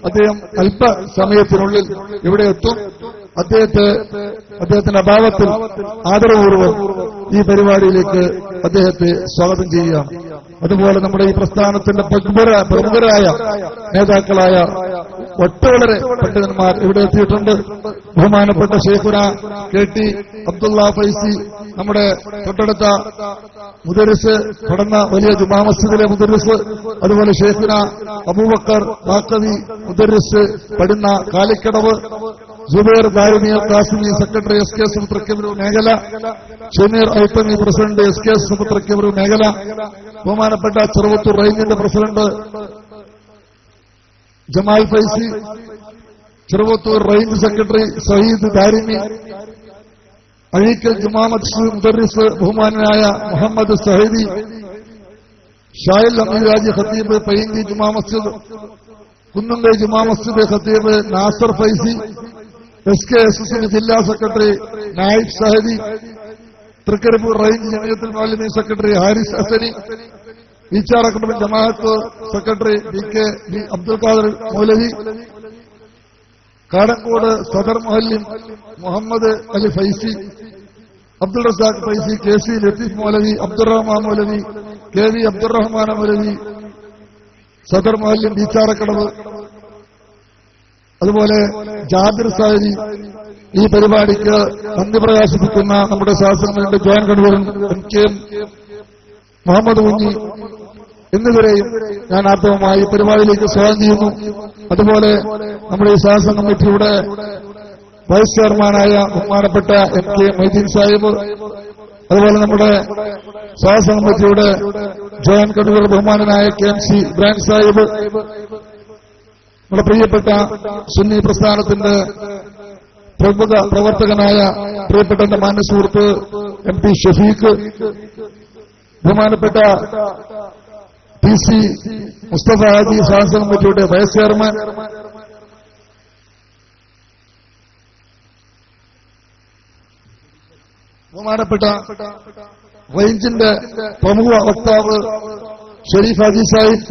അദ്ദേഹം അല്പസമയത്തിനുള്ളിൽ ഇവിടെ എത്തും. അദ്ദേഹത്തിന്റെ അഭാവത്തിൽ ആദരപൂർവ്വം ഈ പരിപാടിയിലേക്ക് അദ്ദേഹത്തെ സ്വാഗതം ചെയ്യുകയാണ്. അതുപോലെ നമ്മുടെ ഈ പ്രസ്ഥാനത്തിന്റെ പ്രമുഖരായ നേതാക്കളായ ഒട്ടേറെ പണ്ഡിതന്മാർ ഇവിടെ എത്തിയിട്ടുണ്ട്. ബഹുമാനപ്പെട്ട ശൈഖുന KT അബ്ദുള്ള ഫൈസി നമ്മുടെ തൊട്ടടുത്ത മുദരിസ്, കടന്ന വലിയ ജുമാ മസ്ജിദിലെ മുദരിസ്, അതുപോലെ ഷെയ്ഖുന അബൂബക്കർ ബാക്കവി മുദരിസ് പടുന്ന Kalikkadavu, Jubair Darimi Qasimi secretary S K S Trikaripur മേഖല, Shameer Aithami president S K S Trikaripur മേഖല, ബഹുമാനപ്പെട്ട ചെറുവത്തൂർ റേഞ്ചിന്റെ president Jamal Faizy, Cheruvathur range secretary Sayyid Darimi, Azhikkal ജുമാ മസ്ജിദ് മുദരിസ് ബഹുമാനായ മുഹമ്മദ് സഹീദി, ഷാഹിൽ അമീരാജി ഖത്തീബ് പയ്യങ്കി ജുമാ മസ്ജിദ്, കുന്നുങ്കൈ ജുമാ മസ്ജിദ് ഖത്തീബ് Nasar Faizy, S K S എസിന്റെ ജില്ലാ secretary Naib Sahadi, Trikaripur range Jamiyyathul Muallimeen secretary Haris Hasani, Eechar അക്രമ ജമാഅത്ത് secretary B K B Abdul Khader Moulavi, Kadankode സദർ മുഹല്ലിം Muhammad Ali Faizy, Abdul Razak Faizy, K C Latheef Moulavi, Abdurahman Moulavi, K V Abdurahman Moulavi, സദർ മുഹല്ലിം ബീച്ചാറക്കടവ്, അതുപോലെ ജാബിർ സാരി. ഈ പരിപാടിക്ക് നന്ദി പ്രകാശിപ്പിക്കുന്ന നമ്മുടെ ശാസ്ത്രജ്ഞന്റെ joint convener M K M Muhammad Kunhi എന്നിവരെയും ഞാൻ ആത്മമായി പരിപാടിയിലേക്ക് സ്വാഗതം ചെയ്യുന്നു. അതുപോലെ നമ്മുടെ ഈ ശാസന കമ്മിറ്റിയുടെ വൈസ് ചെയർമാനായ ബഹുമാനപ്പെട്ട എം കെ മൊയ്തീൻ സാഹിബ്, അതുപോലെ നമ്മുടെ ശാസന കമ്മിറ്റിയുടെ ജോയിന്റ് കൺവീനർ ബഹുമാനനായ K M C Ibrahim Sahib, നമ്മുടെ പ്രിയപ്പെട്ട സുന്നി പ്രസ്ഥാനത്തിന്റെ പ്രമുഖ പ്രവർത്തകനായ പ്രിയപ്പെട്ട എന്റെ മാന്യ സുഹൃത്ത് എം പി ഷഫീഖ്, ബഹുമാനപ്പെട്ട പി സി മുസ്തഫ ഹാജി ശാസന കമ്മിറ്റിയുടെ വൈസ് ചെയർമാൻ, ബഹുമാനപ്പെട്ട റേഞ്ചിന്റെ പ്രമുഖ വക്താവ് ഷെരീഫ് ഹാജി സാഹിബ്,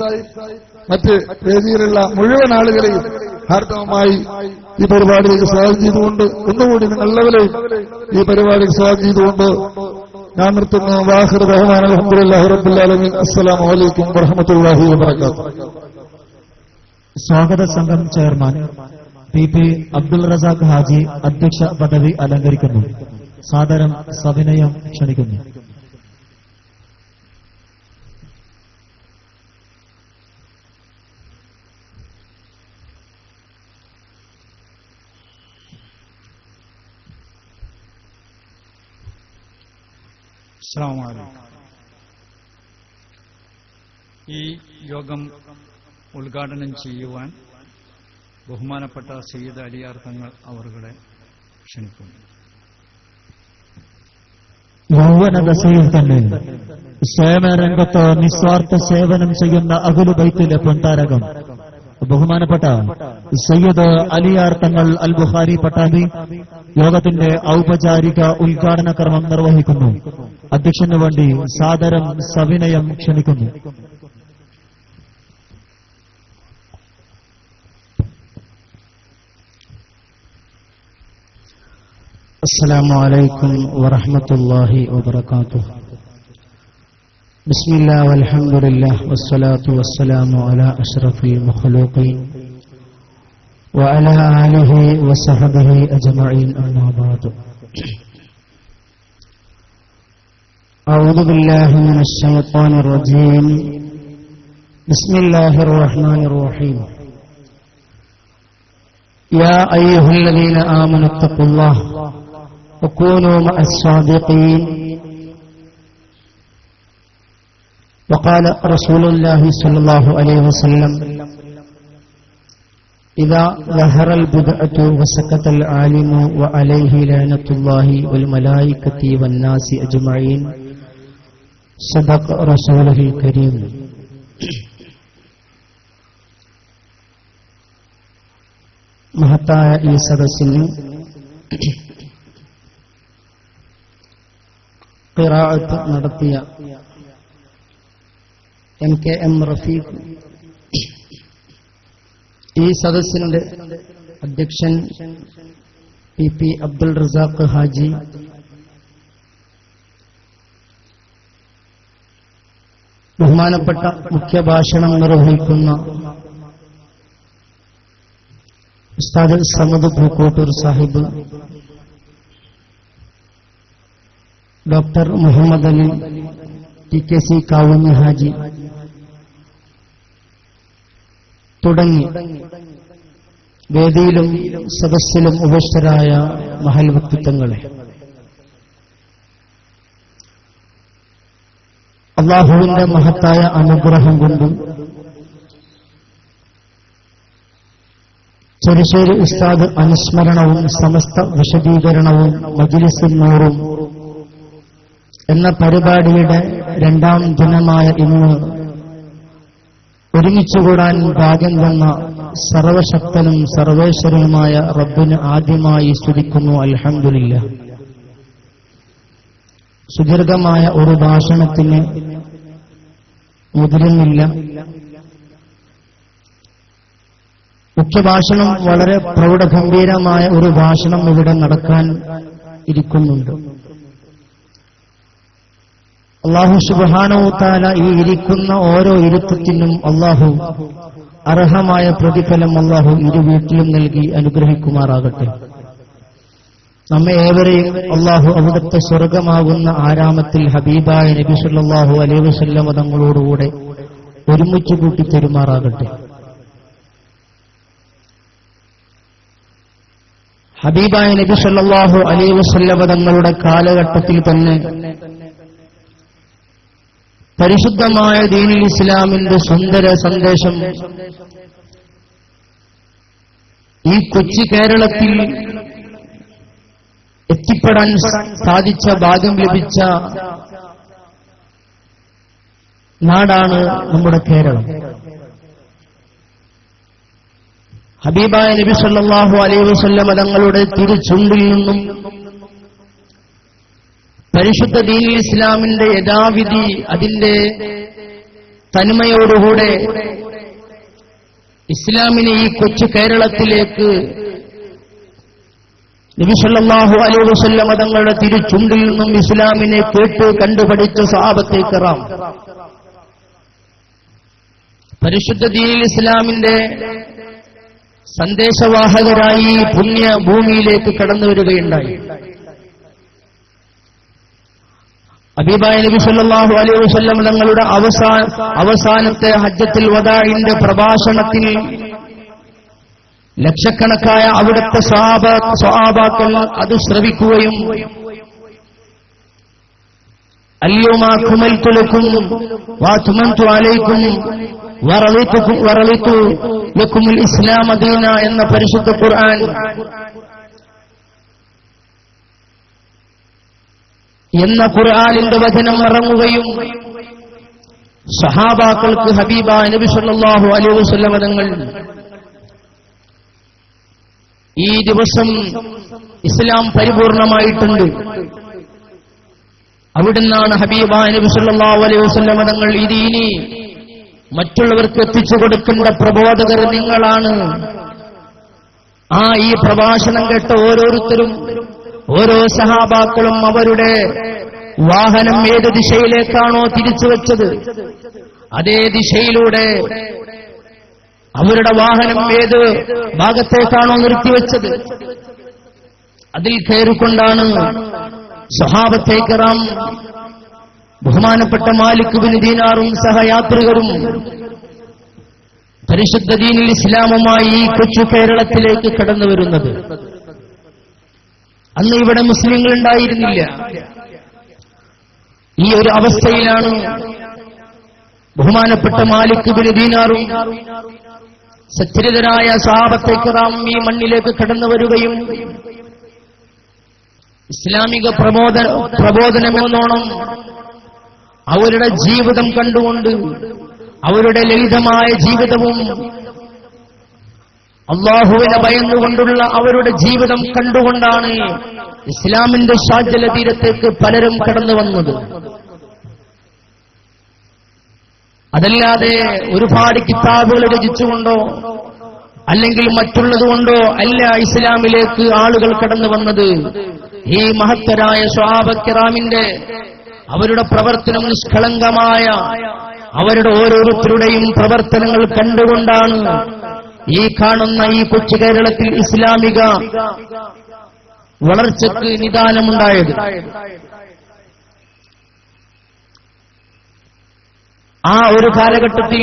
മറ്റ് വേദിയിലുള്ള മുഴുവൻ ആളുകളെയും ഹാർദവമായി ഈ പരിപാടിയിലേക്ക് സ്വാഗതം ചെയ്തുകൊണ്ട് ഒന്നുകൂടി നിങ്ങളെല്ലാവരെയും ഈ പരിപാടിക്ക് സ്വാഗതം ചെയ്തുകൊണ്ട് ഞാൻ നിർത്തുന്നു. വാഹിർ റഹ്മാൻ അൽഹംദുലില്ലാഹി റബ്ബിൽ ആലമീൻ. അസ്സലാമു അലൈക്കും വറഹ്മത്തുള്ളാഹി വബറകാതുഹു. സ്വാഗത സംഘം chairman P P Abdul Razak Haji അധ്യക്ഷ പദവി അലങ്കരിക്കുന്നു. സാദരം സവിനയം ക്ഷണിക്കുന്നു. അസ്സലാമു അലൈക്കും. ഈ യോഗം ഉദ്ഘാടനം ചെയ്യുവാൻ ബഹുമാനപ്പെട്ട സയ്യിദ് അലിയാർ തങ്ങൾ അവരുടെ ക്ഷണിക്കുന്നു. യൗവനദശയിൽ തന്നെ സേവനരംഗത്ത് നിസ്വാർത്ഥ സേവനം ചെയ്യുന്ന അഹ്ലു ബൈത്തിലെ പൊൻതാരകം ബഹുമാനപ്പെട്ട സയ്യിദ് അലിയാർ തങ്ങൾ അൽ ബുഖാരി പട്ടാമ്പി യോഗത്തിന്റെ ഔപചാരിക ഉദ്ഘാടന കർമ്മം നിർവഹിക്കുന്നു. അധ്യക്ഷന് വേണ്ടി സാദരം സവിനയം ക്ഷണിക്കുന്നു. السلام عليكم ورحمة الله وبركاته. بسم الله والحمد لله والصلاة والسلام على أشرف المخلوقين وعلى آله وصحبه أجمعين أما بعد. أعوذ بالله من الشيطان الرجيم. بسم الله الرحمن الرحيم. يا أيها الذين آمنوا اتقوا الله وكونوا مع الصادقين. وقال رسول الله صلى الله عليه وسلم إذا ظهر البدعة وسكت العالم وعليه لعنة الله والملائكة والناس أجمعين. صدق رسوله الكريم. മഹത്തായ ഈ സദസ്സിന് ഖിറാഅത്ത് നടത്തിയ എം കെ എം റഫീഖ്, ഈ സദസ്സിന്റെ അധ്യക്ഷൻ പി പി അബ്ദുൾ റസാഖ് ഹാജി, ബഹുമാനപ്പെട്ട മുഖ്യഭാഷണം നിർവഹിക്കുന്ന ഉസ്താദ് സമദ് പൂക്കോട്ടൂർ സാഹിബ്, ഡോക്ടർ മുഹമ്മദ് അലി TKC കാവുങ്ങി ഹാജി തുടങ്ങി വേദിയിലും സദസ്സിലും ഉപസ്ഥരായ മഹൽ വ്യക്തിത്വങ്ങളെ, അള്ളാഹുവിന്റെ മഹത്തായ അനുഗ്രഹം കൊണ്ടും ചെറുശ്ശേരി ഉസ്താദ് അനുസ്മരണവും സമസ്ത വിശദീകരണവും മജ്‌ലിസുൻ നൂറും എന്ന പരിപാടിയുടെ 2ാം ദിനമായ ഇന്ന് ഒരുമിച്ചുകൂടാൻ ഭാഗ്യം തന്ന സർവശക്തനും സർവേശ്വരനുമായ റബ്ബിന് ആദ്യമായി സ്തുതിക്കുന്നു. അൽഹംദുലില്ലാഹ്. സുദീർഘമായ ഒരു ഭാഷണത്തിന് മുതിരുന്നില്ല. മുഖ്യഭാഷണം വളരെ പ്രൗഢഗംഭീരമായ ഒരു ഭാഷണം ഇവിടെ നടക്കാൻ ഇരിക്കുന്നുണ്ട്. അല്ലാഹു സുബ്ഹാനഹു വ തആല ഈ ഇരിക്കുന്ന ഓരോ ഇരുത്തത്തിനും അല്ലാഹു അർഹമായ പ്രതിഫലം അല്ലാഹു ഇരു വീട്ടിലും നൽകി അനുഗ്രഹിക്കുമാറാകട്ടെ. നമ്മെ ഏവരെയും അല്ലാഹു അവിടുത്തെ സ്വർഗമാകുന്ന ആരാമത്തിൽ ഹബീബായ നബി സല്ലല്ലാഹു അലൈഹി വസല്ലം തങ്ങളോടുകൂടെ ഒരുമിച്ച് കൂട്ടി തരുമാറാകട്ടെ. ഹബീബായ നബി സല്ലല്ലാഹു അലൈഹി വസല്ലം തങ്ങളുടെ കാലഘട്ടത്തിൽ തന്നെ പരിശുദ്ധമായ ദീനുൽ ഇസ്ലാമിന്റെ സുന്ദര സന്ദേശം ഈ കൊച്ചി കേരളത്തിൽ എത്തിപ്പെടാൻ സാധിച്ച ഭാഗ്യം ലഭിച്ച നാടാണ് നമ്മുടെ കേരളം. ഹബീബായ നബി സല്ലല്ലാഹു അലൈഹി വസല്ലം തങ്ങളുടെ തിരുചുണ്ടിൽ നിന്നും പരിശുദ്ധ ദീനുൽ ഇസ്ലാമിന്റെ യഥാവിധി അതിന്റെ തനിമയോടുകൂടെ ഇസ്ലാമിനെ ഈ കൊച്ചു കേരളത്തിലേക്ക് നബി സല്ലല്ലാഹു അലൈഹി വസല്ലം തങ്ങളുടെ തിരുചുണ്ടിൽ നിന്നും ഇസ്ലാമിനെ കേട്ട് കണ്ടുപഠിച്ച സ്വഹാബത്തെ കിറാം പരിശുദ്ധ ദീനുൽ ഇസ്ലാമിന്റെ സന്ദേശവാഹകരായി പുണ്യ ഭൂമിയിലേക്ക് കടന്നു വരികയുണ്ടായി. ഹബീബായ നബി സല്ലല്ലാഹു അലൈഹി വസല്ലം തങ്ങളുടെ അവസാനത്തെ ഹജ്ജത്തുൽ വദാഇന്റെ പ്രഭാഷണത്തിൽ ലക്ഷക്കണക്കായ അവിടുത്തെ സ്വഹാബാക്കൾ അത് ശ്രവിക്കുകയും അൽയൗമ അക്മൽതു ലക്കും വഅത്മംതു അലൈക്കും വറളിതു ലക്കുമുൽ ഇസ്ലാമ ദീന എന്ന പരിശുദ്ധ ഖുർആൻ എന്ന ഖുർആനിന്റെ വചനം ഇറങ്ങുകയും സ്വഹാബാക്കൾക്ക് ഹബീബായ നബി സല്ലല്ലാഹു അലൈഹി വസല്ലം തങ്ങൾ ഈ ദിവസം ഇസ്ലാം പരിപൂർണമായിട്ടുണ്ട്, അവിടുന്നാണ് ഹബീബായ നബി സല്ലല്ലാഹു അലൈഹി വസല്ലം തങ്ങൾ ഇത് ഇനി മറ്റുള്ളവർക്ക് എത്തിച്ചു കൊടുക്കേണ്ട പ്രബോധകർ നിങ്ങളാണ്. ഈ പ്രഭാഷണം കേട്ട ഓരോരുത്തരും ഓരോ സഹാബാക്കളും അവരുടെ വാഹനം ഏത് ദിശയിലേക്കാണോ തിരിച്ചു വെച്ചത് അതേ ദിശയിലൂടെ അവരുടെ വാഹനം ഏത് ഭാഗത്തേക്കാണോ നിർത്തിവെച്ചത് അതിൽ കയറിക്കൊണ്ടാണ് സ്വഹാബത്തെ കിറാം ബഹുമാനപ്പെട്ട മാലിക് ബിൻ ദീനാറും സഹയാത്രികരും പരിശുദ്ധ ദീനുൽ ഇസ്ലാമുമായി ഈ കൊച്ചു കേരളത്തിലേക്ക് കടന്നു വരുന്നത്. അന്ന് ഇവിടെ മുസ്ലിങ്ങൾ ഉണ്ടായിരുന്നില്ല. ഈ ഒരു അവസ്ഥയിലാണ് ബഹുമാനപ്പെട്ട മാലിക് ബിൻ ദീനാറും സച്ചരിതരായ സ്വഹാബത്തെ കിറാം ഈ മണ്ണിലേക്ക് കടന്നു വരികയും ഇസ്ലാമിക പ്രബോധനമെന്നോണം അവരുടെ ജീവിതം കണ്ടുകൊണ്ട് അവരുടെ ലളിതമായ ജീവിതവും അള്ളാഹുവിനെ ഭയന്നുകൊണ്ടുള്ള അവരുടെ ജീവിതം കണ്ടുകൊണ്ടാണ് ഇസ്ലാമിന്റെ ശാജല തീരത്തേക്ക് പലരും കടന്നു വന്നത്. അതല്ലാതെ ഒരുപാട് കിതാബുകൾ രചിച്ചുകൊണ്ടോ അല്ലെങ്കിൽ മറ്റുള്ളതുകൊണ്ടോ അല്ല ഇസ്ലാമിലേക്ക് ആളുകൾ കടന്നു വന്നത്. ഈ മഹത്തരായ സ്വഹാബ കിറാമിന്റെ അവരുടെ പ്രവർത്തനം നിഷ്കളങ്കമായ അവരുടെ ഓരോരുത്തരുടെയും പ്രവർത്തനങ്ങൾ കണ്ടുകൊണ്ടാണ് ഈ കാണുന്ന ഈ കൊച്ചു കേരളത്തിൽ ഇസ്ലാമിക വളർച്ചയ്ക്ക് നിദാനമുണ്ടായത്. ആ ഒരു കാലഘട്ടത്തിൽ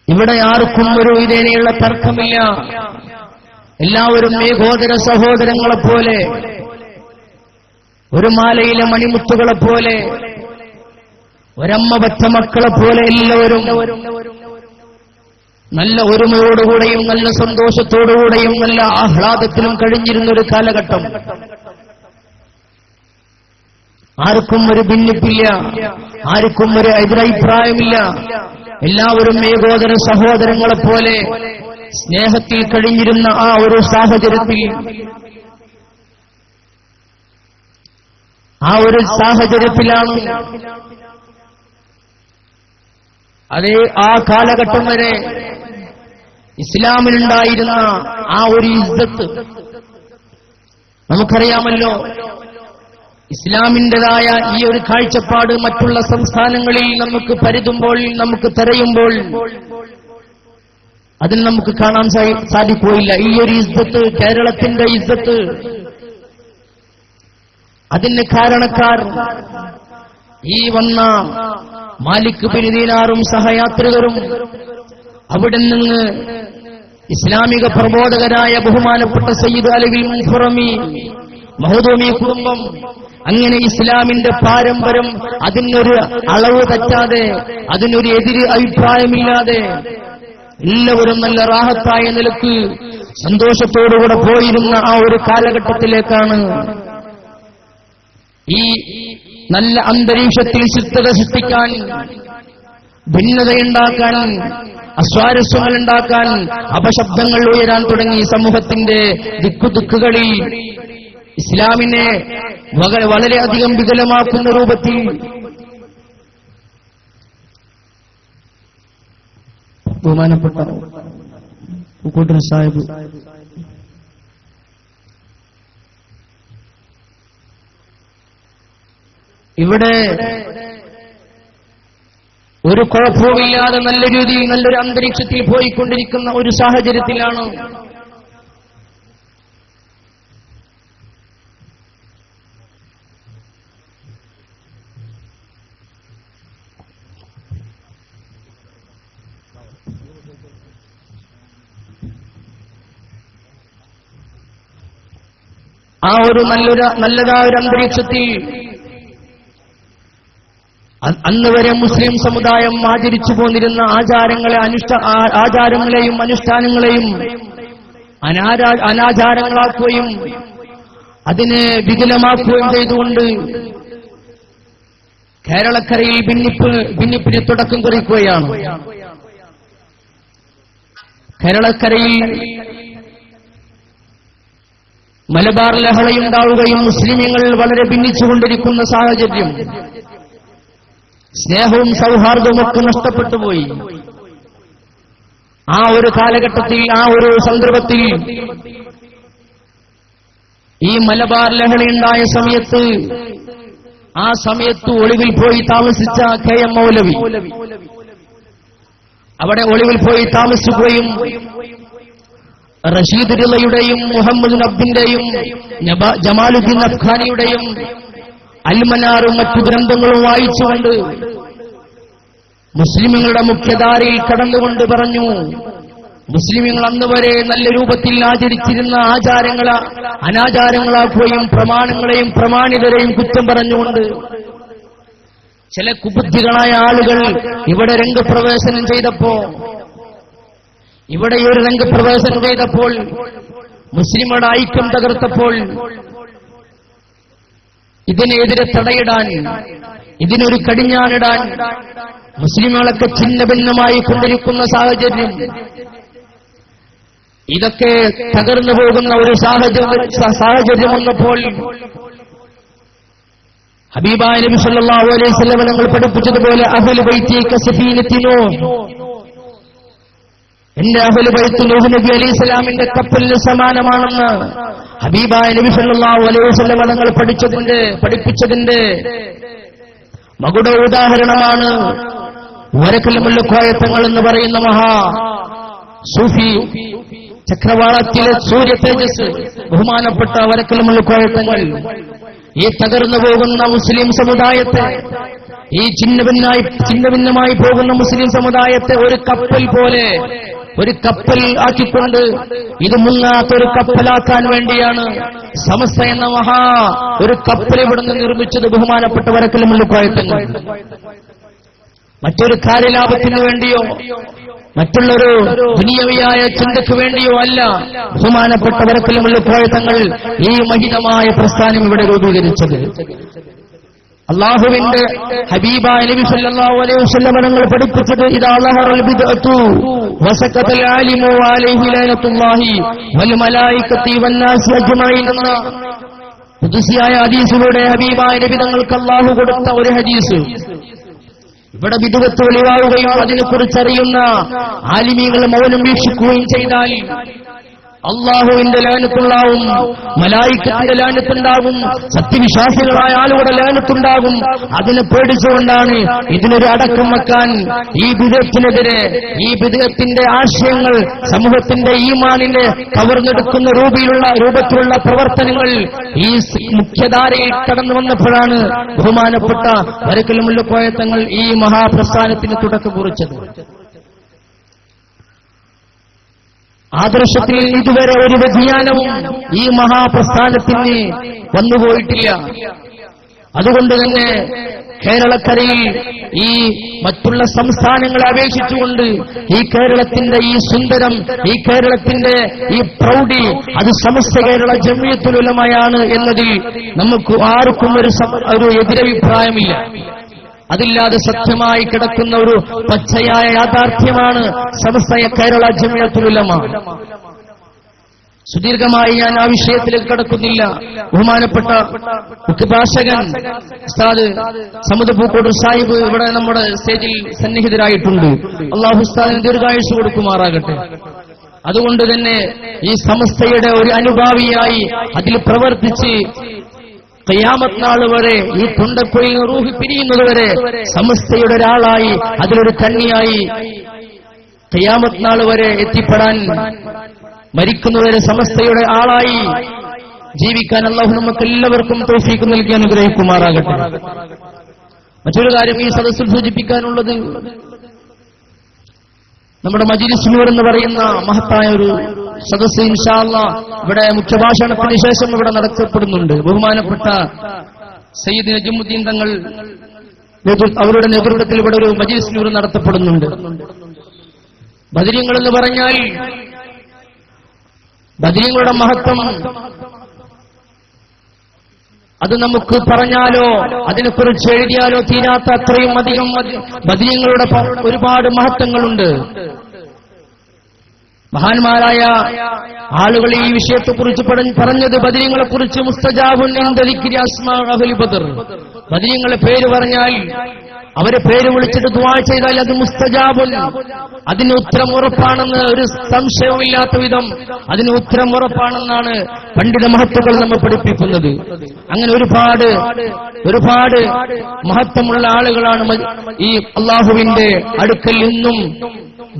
ഇവിടെ ആർക്കും ഒരു ഇതേനെയുള്ള തർക്കമില്ല. എല്ലാവരും ഏകോദര സഹോദരങ്ങളെപ്പോലെ, ഒരു മാലയിലെ മണിമുത്തുകളെപ്പോലെ, ഒരമ്മ പറ്റ മക്കളെപ്പോലെ എല്ലാവരും നല്ല ഒരുമയോടുകൂടെയും നല്ല സന്തോഷത്തോടുകൂടെയും നല്ല ആഹ്ലാദത്തിലും കഴിഞ്ഞിരുന്നൊരു കാലഘട്ടം. ആർക്കും ഒരു ഭിന്നിപ്പില്ല, ആർക്കും ഒരു എതിരഭിപ്രായമില്ല. എല്ലാവരും ഏകോദര സഹോദരങ്ങളെപ്പോലെ സ്നേഹത്തിൽ കഴിഞ്ഞിരുന്ന ആ ഒരു സാഹചര്യത്തിലാണ് അതേ ആ കാലഘട്ടം വരെ ഇസ്ലാമിലുണ്ടായിരുന്ന ആ ഒരു ഇസ്സത്ത് നമുക്കറിയാമല്ലോ. ഇസ്ലാമിൻ്റെതായ ഈ ഒരു കാഴ്ചപ്പാട് മറ്റുള്ള സംസ്ഥാനങ്ങളിൽ നമുക്ക് പരുതുമ്പോൾ, നമുക്ക് തെരയുമ്പോൾ അതിൽ നമുക്ക് കാണാൻ സാധിക്കുകയില്ല. ഈ ഒരു ഇസ്സത്ത്, കേരളത്തിന്റെ ഇസ്സത്ത്, അതിന് കാരണക്കാർ ഈ വന്ന മാലിക് ബിൻ ദീനാറും സഹയാത്രികരും, അവിടെ നിന്ന് ഇസ്ലാമിക പ്രബോധകരായ ബഹുമാനപ്പെട്ട സയ്യിദ് അലവിൽ മുൻഫറമി മഹദൂമി കുടുംബം, അങ്ങനെ ഇസ്ലാമിന്റെ പാരമ്പര്യം അതിനൊരു അളവ് തെറ്റാതെ, അതിനൊരു എതിര് അഭിപ്രായമില്ലാതെ എല്ലാവരും നല്ല റാഹത്തായ നിലക്ക് സന്തോഷത്തോടുകൂടെ പോയിരുന്ന ആ ഒരു കാലഘട്ടത്തിലേക്കാണ് ഈ നല്ല അന്തരീക്ഷത്തിൽ ശുദ്ധത സൃഷ്ടിക്കാൻ, ഭിന്നതയുണ്ടാക്കാൻ, അസ്വാരസ്യങ്ങളുണ്ടാക്കാൻ, അപശബ്ദങ്ങൾ ഉയരാൻ തുടങ്ങി. സമൂഹത്തിന്റെ ദിക്കുദിക്കുകളിൽ ഇസ്ലാമിനെ വളരെയധികം വികലമാക്കുന്ന രൂപത്തിൽ ബഹുമാനപ്പെട്ട പൂക്കോട്ടൂർ സാഹിബ് ഇവിടെ ഒരു കുഴപ്പവുമില്ലാതെ നല്ല രീതിയിൽ നല്ലൊരു അന്തരീക്ഷത്തിൽ പോയിക്കൊണ്ടിരിക്കുന്ന ഒരു സാഹചര്യത്തിലാണ് ആ ഒരു നല്ലതായ ഒരു അന്തരീക്ഷത്തിൽ അന്ന് വരെ മുസ്ലിം സമുദായം ആചരിച്ചു പോന്നിരുന്ന ആചാരങ്ങളെയും അനുഷ്ഠാനങ്ങളെയും അനാചാരങ്ങളാക്കുകയും അതിനെ വികലമാക്കുകയും ചെയ്തുകൊണ്ട് കേരളക്കരയിൽ ഭിന്നിപ്പിന് തുടക്കം കുറിക്കുകയാണ്. കേരളക്കരയിൽ മലബാർ ലഹളയുണ്ടാവുകയും മുസ്ലിമീങ്ങൾ വളരെ ഭിന്നിച്ചുകൊണ്ടിരിക്കുന്ന സാഹചര്യം, സ്നേഹവും സൗഹാർദ്ദവും ഒക്കെ നഷ്ടപ്പെട്ടുപോയി. ആ ഒരു കാലഘട്ടത്തിൽ, ആ ഒരു സന്ദർഭത്തിൽ ഈ മലബാർ ലഹളയുണ്ടായ സമയത്ത്, ആ സമയത്ത് ഒളിവിൽ പോയി താമസിച്ച KM മൗലവി അവിടെ ഒളിവിൽ പോയി താമസിക്കുകയും റഷീദ് റിളയുടെയും മുഹമ്മദ് അബ്ദിന്റെയും ജമാലുദ്ദീൻ അഫ്ഖാനിയുടെയും അൽമനാറും മറ്റു ഗ്രന്ഥങ്ങളും വായിച്ചുകൊണ്ട് മുസ്ലിമുകളുടെ മുഖ്യധാരയിൽ കടന്നുകൊണ്ട് പറഞ്ഞു, മുസ്ലിമുകൾ അന്നുവരെ നല്ല രൂപത്തിൽ ആചരിച്ചിരുന്ന ആചാരങ്ങളെ അനാചാരങ്ങളാക്കുകയും പ്രമാണങ്ങളെയും പ്രമാണിതരെയും കുറ്റം പറഞ്ഞുകൊണ്ട് ചില കുബുദ്ധികളായ ആളുകൾ ഇവിടെ രംഗപ്രവേശനം ചെയ്തപ്പോൾ, മുസ്ലിമുകളുടെ ഐക്യം തകർത്തപ്പോൾ ഇതിനെതിരെ തടയിടാൻ, ഇതിനൊരു കടിഞ്ഞാണിടാൻ മുസ്ലിമുകളൊക്കെ ഛിന്ന ഭിന്നമായി കൊണ്ടിരിക്കുന്ന സാഹചര്യം, ഇതൊക്കെ തകർന്നു പോകുന്ന ഒരു സാഹചര്യം വന്നപ്പോൾ ഹബീബായ നബി സല്ലല്ലാഹു അലൈഹി വസല്ലം തങ്ങൾ പഠിപ്പിച്ചതുപോലെ അഹ്ലു ബൈത്തി കസഫീനത്തിനോ, എന്റെ അഹ്ലു ബൈത്ത് നൂഹ് നബി അലൈഹിസ്സലാമിന്റെ കപ്പലിന് സമാനമാണെന്ന് ഹബീബായ നബി സല്ലല്ലാഹു അലൈഹി വസല്ലം തങ്ങൾ പഠിപ്പിച്ചതിന്റെ മകുട ഉദാഹരണമാണ് വരക്കൽ മുല്ലക്കോയത്തങ്ങൾ എന്ന് പറയുന്ന മഹാ സൂഫി ചക്രവാളത്തിലെ സൂര്യ തേജസ് ബഹുമാനപ്പെട്ട വരക്കൽ മുല്ലക്കോയത്തങ്ങൾ ഈ തകർന്നു പോകുന്ന മുസ്ലിം സമുദായത്തെ, ഈ ഛിന്നഭിന്നമായി പോകുന്ന മുസ്ലിം സമുദായത്തെ ഒരു കപ്പൽ പോലെ, ഒരു കപ്പൽ ആക്കിക്കൊണ്ട് ഇത് മുങ്ങാത്തൊരു കപ്പലാക്കാൻ വേണ്ടിയാണ് സമസ്ത എന്ന മഹാ ഒരു കപ്പൽ ഇവിടുന്ന് നിർമ്മിച്ചത്. ബഹുമാനപ്പെട്ട വരക്കൽ മുള്ളിക്കോയത്തങ്ങൾ മറ്റൊരു കാര്യലാഭത്തിനു വേണ്ടിയോ മറ്റുള്ളൊരു ദുനിയവിയായ ചിന്തയ്ക്ക് വേണ്ടിയോ അല്ല ബഹുമാനപ്പെട്ട വരക്കൽ മുള്ളിക്കോയത്തങ്ങൾ ഈ മഹിതമായ പ്രസ്ഥാനം ഇവിടെ രൂപീകരിച്ചത്. അല്ലാഹുവിന്റെ ഹബീബായ നബി സല്ലല്ലാഹു അലൈഹി വസല്ലം തങ്ങൾ പഠിപ്പിച്ചത് ഇദാ ലഹറൽ ബിദ്അതു വസഖതൽ ആലിമു അലൈഹി ലഅനത്തുല്ലാഹി വൽ മലായികതി വന്നാസി അജ്മഈൻ എന്ന ഖുദ്സിയായ ഹദീസിലൂടെ ഹബീബായ നബി തങ്ങൾക്ക് അല്ലാഹു കൊടുത്ത ഒരു ഹദീസ്. ഇവിടെ ബിദ്അത്ത് വെളിവാവുകയും അതിനെക്കുറിച്ചറിയുന്ന ആലിമീങ്ങൾ മൗനം വീക്ഷിക്കുകയും ചെയ്താൽ അള്ളാഹുവിന്റെ ലാനത്തുണ്ടാവും, മലായിക്കത്തിന്റെ ലാനത്തുണ്ടാകും, സത്യവിശ്വാസികളായ ആളുകളുടെ ലാനത്തുണ്ടാകും. അതിനെ പേടിച്ചുകൊണ്ടാണ് ഇതിനൊരു അടക്കം വെക്കാൻ ഈ ബിദ്അത്തിനെതിരെ, ഈ ബിദ്അത്തിന്റെ ആശയങ്ങൾ സമൂഹത്തിന്റെ ഈമാനിനെ കവർന്നെടുക്കുന്ന രൂപത്തിലുള്ള പ്രവർത്തനങ്ങൾ ഈ മുഖ്യധാരയിൽ കടന്നു വന്നപ്പോഴാണ് ബഹുമാനപ്പെട്ട വരക്കൽ മുള്ളിക്കോയത്തങ്ങൾ ഈ മഹാപ്രസ്ഥാനത്തിന് തുടക്കം കുറിച്ചത്. ആദർശത്തിൽ ഇതുവരെ ഒരു വ്യതിയാനവും ഈ മഹാപ്രസ്ഥാനത്തിന് വന്നുപോയിട്ടില്ല. അതുകൊണ്ട് തന്നെ കേരളക്കരയിൽ ഈ മറ്റുള്ള സംസ്ഥാനങ്ങളെ അപേക്ഷിച്ചുകൊണ്ട് ഈ കേരളത്തിന്റെ ഈ സുന്ദരം, ഈ കേരളത്തിന്റെ ഈ പ്രൗഢി അത് സമസ്ത കേരള ജംഇയ്യത്തുൽ ഉലമയാണ് എന്നതിൽ നമുക്ക് ആർക്കും ഒരു എതിരഭിപ്രായമില്ല. അതില്ലാതെ സത്യമായി കിടക്കുന്ന ഒരു പച്ചയായ യാഥാർത്ഥ്യമാണ് സമസ്ത കേരള ജംഇയ്യത്തുൽ ഉലമ. സുദീർഘമായി ഞാൻ ആ വിഷയത്തിലേക്ക് കടക്കുന്നില്ല. ബഹുമാനപ്പെട്ട മുഖ്യഭാഷകൻ ഉസ്താദ് സമദ് പൂക്കോട് സാഹിബ് ഇവിടെ നമ്മുടെ സ്റ്റേജിൽ സന്നിഹിതരായിട്ടുണ്ട്. അല്ലാഹു ഉസ്താദിന് ദീർഘായുസ്സ് കൊടുക്കുമാറാകട്ടെ. അതുകൊണ്ട് തന്നെ ഈ സമസ്തയുടെ ഒരു അനുഭാവിയായി അതിൽ പ്രവർത്തിച്ച് ഖിയാമത്ത് നാൾ വരെ, ഈ തുണ്ടക്കുഴിയിൽ റൂഹ് പിരിയുന്നതുവരെ സമസ്തയുടെ ഒരാളായി, അതിലൊരു കണ്ണിയായി ഖിയാമത്ത് നാൾ വരെ എത്തിപ്പെടാൻ, മരിക്കുന്നവരെ സമസ്തയുടെ ആളായി ജീവിക്കാൻ അല്ലാഹു നമുക്ക് എല്ലാവർക്കും തൗഫീഖ് നൽകി അനുഗ്രഹിക്കുമാറാകട്ടെ. മറ്റൊരു കാര്യം ഈ സദസ്സിൽ സൂചിപ്പിക്കാനുള്ളത്, നമ്മുടെ മജ്‌ലിസ് നൂർ എന്ന് പറയുന്ന മഹത്തായ ഒരു സദസ്സ് ഇൻഷാ അല്ലാഹ് ഇവിടെ മുഖ്യഭാഷണത്തിന് ശേഷം ഇവിടെ നടത്തപ്പെടുന്നുണ്ട്. ബഹുമാനപ്പെട്ട സയ്യിദ് നജ്മുദ്ദീൻ തങ്ങൾ അവരുടെ നേതൃത്വത്തിൽ ഇവിടെ ഒരു മജ്‌ലിസ് നൂർ നടത്തപ്പെടുന്നുണ്ട്. ബദരീങ്ങൾ എന്ന് പറഞ്ഞാൽ ബദരീങ്ങളുടെ മഹത്വം അത് നമുക്ക് പറഞ്ഞാലോ അതിനെക്കുറിച്ച് എഴുതിയാലോ തീരാത്ത അത്രയും അധികം ബദരീങ്ങളുടെ ഒരുപാട് മഹത്വങ്ങളുണ്ട്. മഹാന്മാരായ ആളുകൾ ഈ വിഷയത്തെക്കുറിച്ച് പറഞ്ഞത് ബദരീങ്ങളെക്കുറിച്ച് മുസ്തജാബുൻ ഇൻദ ദിക്രി അസ്മാ അഹ്ലി ബദർ. ബദരീങ്ങളെ പേര് പറഞ്ഞാൽ, അവരെ പേര് വിളിച്ചിട്ട് ദുആ ചെയ്താൽ അത് മുസ്തജാബുൻ, അതിന് ഉത്തരം ഉറപ്പാണെന്ന് ഒരു സംശയവുമില്ലാത്ത വിധം അതിന് ഉത്തരം ഉറപ്പാണെന്നാണ് പണ്ഡിത മഹത്തുക്കൾ നമ്മെ പഠിപ്പിക്കുന്നത്. അങ്ങനെ ഒരുപാട് മഹത്വമുള്ള ആളുകളാണ് ഈ അല്ലാഹുവിന്റെ അടുക്കൽ ഇന്നും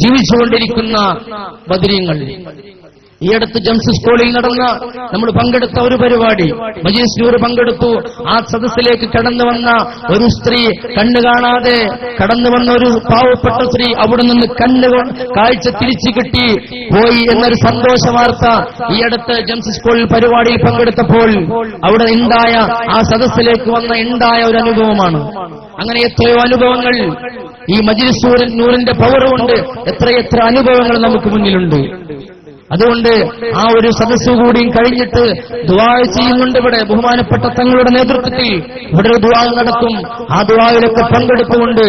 ജീവിച്ചുകൊണ്ടിരിക്കുന്ന ബദരീങ്ങൾ. ഈ അടുത്ത് ജംസ് സ്കൂളിൽ നടന്ന നമ്മൾ പങ്കെടുത്ത ഒരു പരിപാടി, മജ്‌ലിസ് നൂർ പങ്കെടുത്തു. ആ സദസ്സിലേക്ക് കടന്നു വന്ന ഒരു സ്ത്രീ, കണ്ണു കാണാതെ കടന്നു വന്ന ഒരു പാവപ്പെട്ട സ്ത്രീ, അവിടെ നിന്ന് കാഴ്ച തിരിച്ചു കിട്ടി പോയി എന്നൊരു സന്തോഷ വാർത്ത ഈ അടുത്ത് ജംസ് സ്കൂളിൽ പരിപാടിയിൽ പങ്കെടുത്തപ്പോൾ അവിടെ ആ സദസ്സിലേക്ക് ഉണ്ടായ ഒരു അനുഭവമാണ്. അങ്ങനെ എത്രയോ അനുഭവങ്ങൾ ഈ മജ്‌ലിസ് നൂറിന്റെ പവർ കൊണ്ട് എത്രയെത്ര അനുഭവങ്ങൾ നമുക്ക് മുന്നിലുണ്ട്. അതുകൊണ്ട് ആ ഒരു സദസ്സ് കൂടിയും കഴിഞ്ഞിട്ട് ദുആ ചെയ്യുന്നുണ്ട്. ഇവിടെ ബഹുമാനപ്പെട്ട തങ്ങളുടെ നേതൃത്വത്തിൽ ഇവിടെ ഒരു ദുആ നടക്കും. ആ ദുആയിലൊക്കെ പങ്കെടുത്തുകൊണ്ട്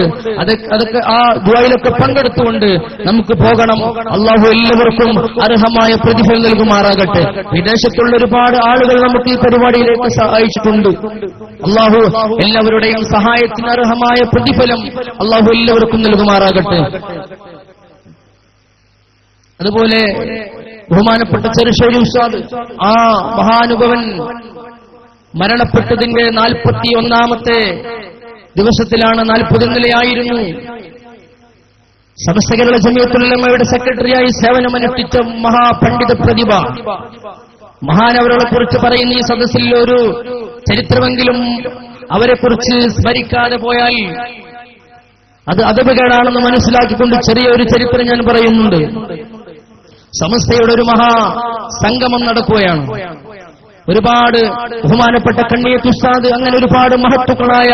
നമുക്ക് പോകണം. അല്ലാഹു എല്ലാവർക്കും അർഹമായ പ്രതിഫലം നൽകുമാറാകട്ടെ. വിദേശത്തുള്ള ഒരുപാട് ആളുകൾ നമുക്ക് ഈ പരിപാടിയിലേക്ക് സഹായിച്ചിട്ടുണ്ട്. അല്ലാഹു എല്ലാവരുടെയും സഹായത്തിന് അർഹമായ പ്രതിഫലം അല്ലാഹു എല്ലാവർക്കും നൽകുമാറാകട്ടെ. അതുപോലെ ബഹുമാനപ്പെട്ട ചെറുശ്ശേരി ഉസ്താദ്, ആ മഹാനുഭവൻ മരണപ്പെട്ടതിന്റെ 41ാമത്തെ ദിവസത്തിലാണ്, 40 നിലയായിരുന്നു. സമസ്ത കേരള ജംഇയ്യത്തുൽ ഉലമയുടെ സെക്രട്ടറിയായി സേവനമനുഷ്ഠിച്ച മഹാപണ്ഡിത പ്രതിഭ. മഹാനവരുകളെ കുറിച്ച് പറയുന്ന ഈ സദസ്സിൽ ചരിത്രമെങ്കിലും അവരെക്കുറിച്ച് സ്മരിക്കാതെ പോയാൽ അത് അദബുകേടാണെന്ന് മനസ്സിലാക്കിക്കൊണ്ട് ചെറിയൊരു ചരിത്രം ഞാൻ പറയുന്നുണ്ട്. സമസ്തയുടെ ഒരു മഹാ സംഗമം നടക്കുകയാണ്. ഒരുപാട് ബഹുമാനപ്പെട്ട കണ്ണിയത്ത് ഉസ്താദ്, അങ്ങനെ ഒരുപാട് മഹത്തുക്കളായ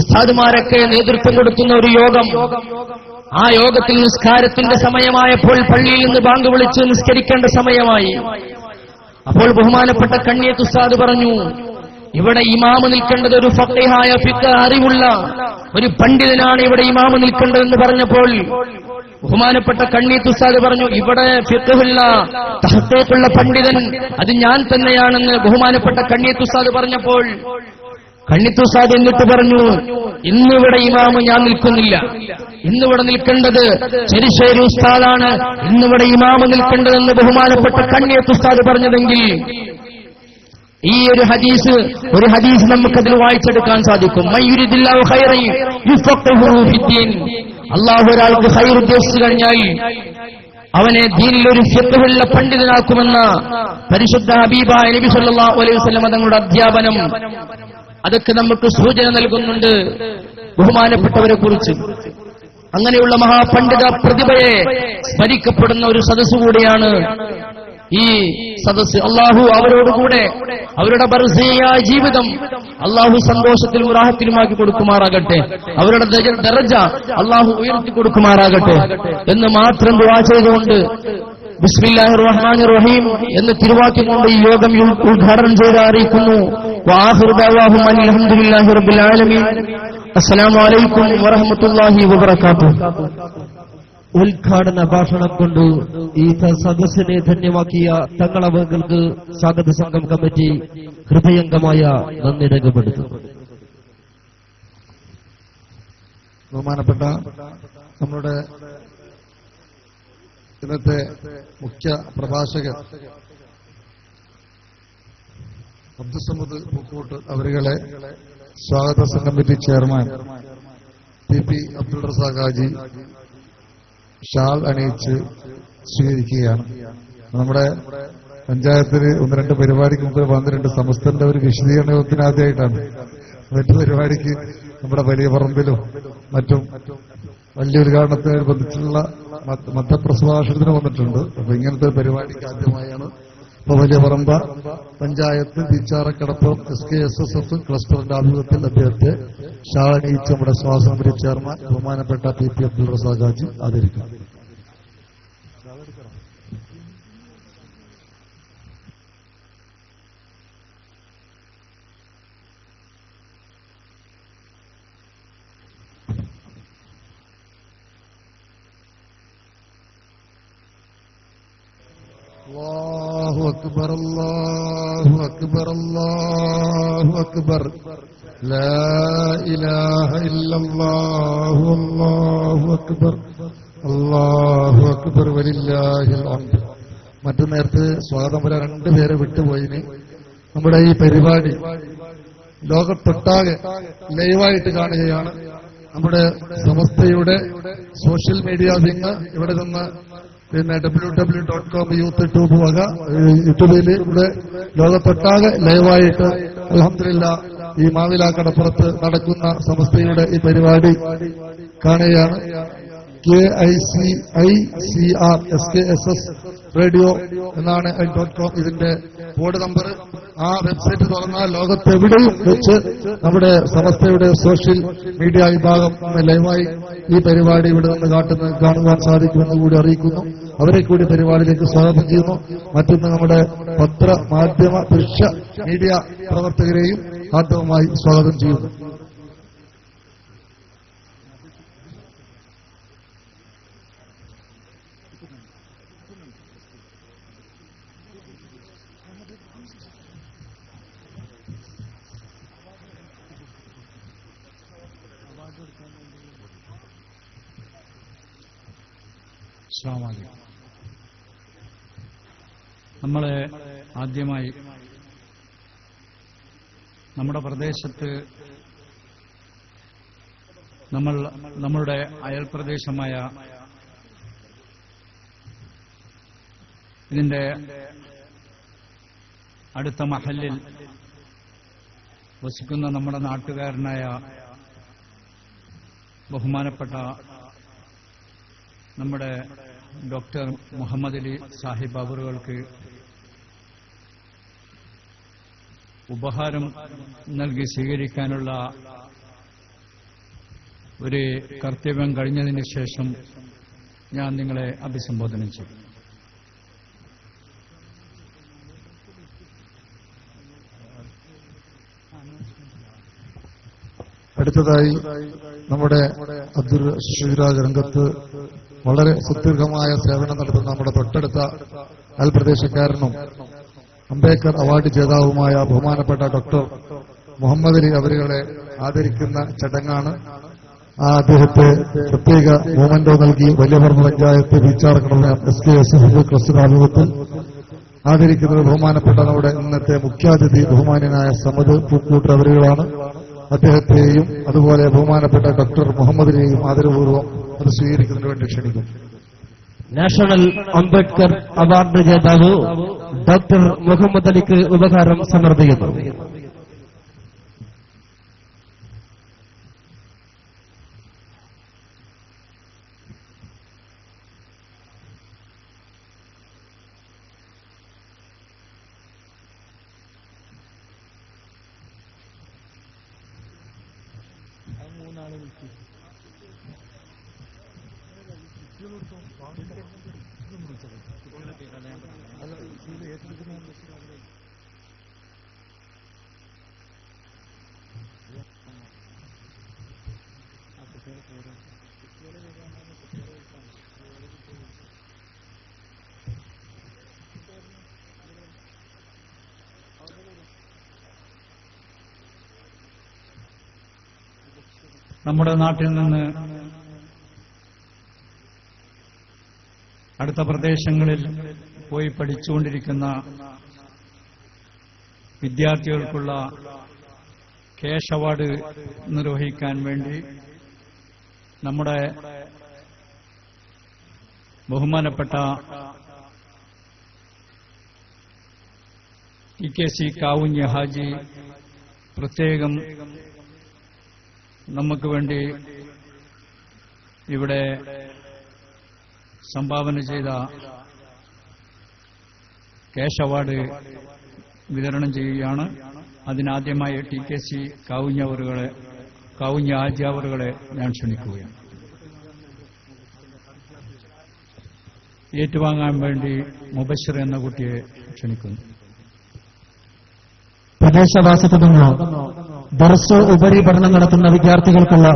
ഉസ്താദുമാരൊക്കെ നേതൃത്വം കൊടുക്കുന്ന ഒരു യോഗം. ആ യോഗത്തിൽ നിസ്കാരത്തിന്റെ സമയമായപ്പോൾ പള്ളിയിൽ നിന്ന് ബാങ്ക് വിളിച്ച് നിസ്കരിക്കേണ്ട സമയമായി. അപ്പോൾ ബഹുമാനപ്പെട്ട കണ്ണിയത്ത് ഉസ്താദ് പറഞ്ഞു, ഇവിടെ ഇമാമ് നിൽക്കേണ്ടത് ഒരു ഫഖീഹായ ഫിഖ് അറിവുള്ള ഒരു പണ്ഡിതനാണ് ഇവിടെ ഇമാമ് നിൽക്കേണ്ടതെന്ന് പറഞ്ഞപ്പോൾ ബഹുമാനപ്പെട്ട കണ്ണിയത്ത് ഉസ്താദ് പറഞ്ഞു, ഇവിടെ ഫിഖ്ഹുള്ള തഹ്ഖീഖുള്ള പണ്ഡിതൻ അത് ഞാൻ തന്നെയാണെന്ന് ബഹുമാനപ്പെട്ട കണ്ണിയത്ത് ഉസ്താദ് പറഞ്ഞപ്പോൾ കണ്ണിയത്ത് ഉസ്താദ് എന്നിട്ട് പറഞ്ഞു, ഇന്നിവിടെ ഇമാമ് ഞാൻ നിൽക്കുന്നില്ല, ഇന്നിവിടെ നിൽക്കേണ്ടത് ചെരിശ്ശേരി ഉസ്താദാണ്, ഇന്നിവിടെ ഇമാമ് നിൽക്കേണ്ടതെന്ന് ബഹുമാനപ്പെട്ട കണ്ണിയത്ത് ഉസ്താദ് പറഞ്ഞതെങ്കിൽ ഈ ഒരു ഹദീസ് നമുക്കതിൽ വായിച്ചെടുക്കാൻ സാധിക്കും. മയ്യുരിദില്ലാഹു ഖൈറൻ യുഫഖിഹുഹു ഫിദ്ദീൻ. അല്ലാഹു ഒരാൾക്ക് ഖൈർ ഉദ്ദേശിച്ചു കഴിഞ്ഞാൽ അവനെ ദീനിൽ ഒരു ഫിഖ്ഹുള്ള പണ്ഡിതനാക്കുമെന്ന പരിശുദ്ധ ഹബീബായ നബി സല്ലല്ലാഹു അലൈഹി വസല്ലം തങ്ങളുടെ അധ്യാപനം അതൊക്കെ നമുക്ക് സൂചന നൽകുന്നുണ്ട് ബഹുമാനപ്പെട്ടവരെ കുറിച്ച്. അങ്ങനെയുള്ള മഹാപണ്ഡിത പ്രതിഭയെ സ്മരിക്കപ്പെടുന്ന ഒരു സദസ്സ് കൂടിയാണ് ഈ സദസ്സ്. അള്ളാഹു അവരോടുകൂടെ അവരുടെ ബർസീയായ ജീവിതം അള്ളാഹു സന്തോഷത്തിലും റാഹത്തിലുമാക്കി കൊടുക്കുമാറാകട്ടെ, അവരുടെ ദറജ അള്ളാഹു ഉയർത്തി കൊടുക്കുമാറാകട്ടെ എന്ന് മാത്രം ദുആ ചെയ്തുകൊണ്ട് ബിസ്മില്ലാഹിർ റഹ്മാനിർ റഹീം എന്ന് തിരുവാക്യം കൊണ്ട് ഈ യോഗം ഉദ്ഘാടനം ചെയ്ത് അറിയിക്കുന്നു. വആഖിറു ദഅവാഹും അൽഹംദുലില്ലാഹി റബ്ബിൽ ആലമീൻ. അസ്സലാമു അലൈക്കും വറഹ്മത്തുള്ളാഹി വബറകാതുഹു. ഉദ്ഘാടന ഭാഷണം കൊണ്ട് ഈ സദസ്സിനെ ധന്യമാക്കിയ തങ്ങളവർക്ക് സ്വാഗത സംഘം കമ്മിറ്റി ഹൃദയംഗമായ നന്ദി രേഖപ്പെടുത്തുന്നു. ബഹുമാനപ്പെട്ട നമ്മുടെ ഇന്നത്തെ മുഖ്യ പ്രഭാഷകൻ അബ്ദുസമദ് പൂക്കോട്ട് അവരുകളെ സ്വാഗത committee chairman P Abdul Razak Haji ഷാൾ അണിയിച്ച് സ്വീകരിക്കുകയാണ്. നമ്മുടെ പഞ്ചായത്തിന് ഒന്ന് രണ്ട് പരിപാടിക്ക് മുമ്പ് വന്നിട്ടുണ്ട്. സമസ്തന്റെ ഒരു വിശദീകരണത്തിന് ആദ്യമായിട്ടാണ്. മറ്റു പരിപാടിക്ക് നമ്മുടെ വലിയ പറമ്പിലും മറ്റും വലിയ ഉദ്ഘാടനത്തിനനുബന്ധിച്ചുള്ള മതപ്രഭാഷണത്തിന് വന്നിട്ടുണ്ട്. അപ്പൊ ഇങ്ങനത്തെ പരിപാടിക്ക് ആദ്യമായാണ് ഇപ്പൊ വലിയ പറമ്പ പഞ്ചായത്ത് ബീച്ചാറക്കടപ്പുറം SKSSF ക്ലസ്റ്ററിന്റെ ആഭിമുഖ്യത്തിൽ അദ്ദേഹത്തെ ഷാൾ അണിയിച്ച് നമ്മുടെ സ്വാതന്ത്ര്യ ചെയർമാൻ ബഹുമാനപ്പെട്ട പി അബ്ദുൾ റസാഖ് ഹാജി ആദരിക്കും. അല്ലാഹു അക്ബർ അല്ലാഹു അക്ബർ അല്ലാഹു അക്ബർ ലാ ഇലാഹ ഇല്ലല്ലാഹു അല്ലാഹു അക്ബർ അല്ലാഹു അക്ബർ വലില്ലാഹിൽ ഹംദ്. മറ്റു നേരത്തെ സ്വാഗതം വരെ രണ്ടുപേരെ വിട്ടുപോയിന്. നമ്മുടെ ഈ പരിപാടി ലോകത്തൊട്ടാകെ ലൈവായിട്ട് കാണുകയാണ്. നമ്മുടെ സമസ്തയുടെ സോഷ്യൽ മീഡിയ വിങ് ഇവിടെ നിന്ന് www.com യൂട്യൂബ് വക യൂട്യൂബിൽ ഇവിടെ ലോകത്തൊട്ടാകെ ലൈവായിട്ട് അൽഹംദുലില്ലാഹ് ഈ മാവിലാക്കടപ്പുറത്ത് നടക്കുന്ന സമസ്തയുടെ ഈ പരിപാടി കാണുകയാണ്. KICR SKSS റേഡിയോ എന്നാണ് .com ഇതിന്റെ ബോർഡ് നമ്പർ. ആ വെബ്സൈറ്റ് തുറന്നാൽ ലോകത്തെവിടെയും വെച്ച് നമ്മുടെ സമസ്തയുടെ സോഷ്യൽ മീഡിയ വിഭാഗം ലൈവായി ഈ പരിപാടി ഇവിടെ നിന്ന് കാണുവാൻ സാധിക്കുമെന്ന് കൂടി അറിയിക്കുന്നു. അവരെ കൂടി പരിപാടിയിലേക്ക് സ്വാഗതം ചെയ്യുന്നു. മറ്റൊന്ന് നമ്മുടെ പത്ര മാധ്യമ ദൃശ്യ മീഡിയ പ്രവർത്തകരെയും ആദ്യമായി സ്വാഗതം ചെയ്യുന്നു. അസ്സലാമു അലൈക്കും. നമ്മളെ ആദ്യമായി നമ്മുടെ പ്രദേശത്ത് നമ്മളുടെ അയൽപ്രദേശമായ ഇതിന്റെ അടുത്ത മഹല്ലിൽ വസിക്കുന്ന നമ്മുടെ നാട്ടുകാരനായ ബഹുമാനപ്പെട്ട നമ്മുടെ ഡോക്ടർ മുഹമ്മദ് അലി സാഹിബ് അവറുകൾക്ക് ഉപഹാരം നൽകി സ്വീകരിക്കാനുള്ള ഒരു കർത്തവ്യം കഴിഞ്ഞതിന് ശേഷം ഞാൻ നിങ്ങളെ അഭിസംബോധന ചെയ്യും. അടുത്തതായി നമ്മുടെ അബ്ദുൽ ഷിറാജ് രംഗത്ത് വളരെ സുദീർഘമായ സേവനം നടത്തുന്ന നമ്മുടെ തൊട്ടടുത്ത അയൽപ്രദേശക്കാരനും അംബേദ്കർ അവാർഡ് ജേതാവുമായ ബഹുമാനപ്പെട്ട ഡോക്ടർ മുഹമ്മദ് അലി അവരുകളെ ആദരിക്കുന്ന ചടങ്ങാണ്. അദ്ദേഹത്തെ പ്രത്യേക മൂമെന്റോ നൽകി വലിയപറമ്പ് പഞ്ചായത്ത് ബീച്ചാർക്കടവ് SKSF ട്രസ്റ്റ് ആഭിമുഖ്യത്തിൽ ആദരിക്കുന്നത് ബഹുമാനപ്പെട്ട നമ്മുടെ ഇന്നത്തെ മുഖ്യാതിഥി ബഹുമാന്യനായ സമദ് പൂക്കൂട്ടർ അവരുകളാണ്. അദ്ദേഹത്തെയും അതുപോലെ ബഹുമാനപ്പെട്ട ഡോക്ടർ മുഹമ്മദ് അലിയെയും ആദരപൂർവ്വം അത് സ്വീകരിക്കുന്നതിന് വേണ്ടി ക്ഷണിക്കും. നാഷണൽ അംബേദ്കർ അവാർഡ് ജേതാവ് ഡോക്ടർ മുഹമ്മദ് അലിക്ക് ഉപഹാരം സമർപ്പിക്കുന്നു. നമ്മുടെ നാട്ടിൽ നിന്ന് അടുത്ത പ്രദേശങ്ങളിൽ പോയി പഠിച്ചുകൊണ്ടിരിക്കുന്ന വിദ്യാർത്ഥികൾക്കുള്ള ക്യാഷ് അവാർഡ് നിർവഹിക്കാൻ വേണ്ടി നമ്മുടെ ബഹുമാനപ്പെട്ട TKC കാവുഞ്ഞ ഹാജി പ്രത്യേകം നമുക്ക് വേണ്ടി ഇവിടെ സംഭാവന ചെയ്ത ക്യാഷ് അവാർഡ് വിതരണം ചെയ്യുകയാണ്. അതിനാദ്യമായി TKC കാവുഞ്ഞ ഹാജി അവറുകളെ ഞാൻ ക്ഷണിക്കുകയാണ്. ഏറ്റുവാങ്ങാൻ വേണ്ടി മുബശ്ശിർ എന്ന കുട്ടിയെ ക്ഷണിക്കുന്നു. പ്രദേശവാസത്തിൽ നിന്ന് ദർസ് ഉപരിപഠനം നടത്തുന്ന വിദ്യാർത്ഥികൾക്കുള്ള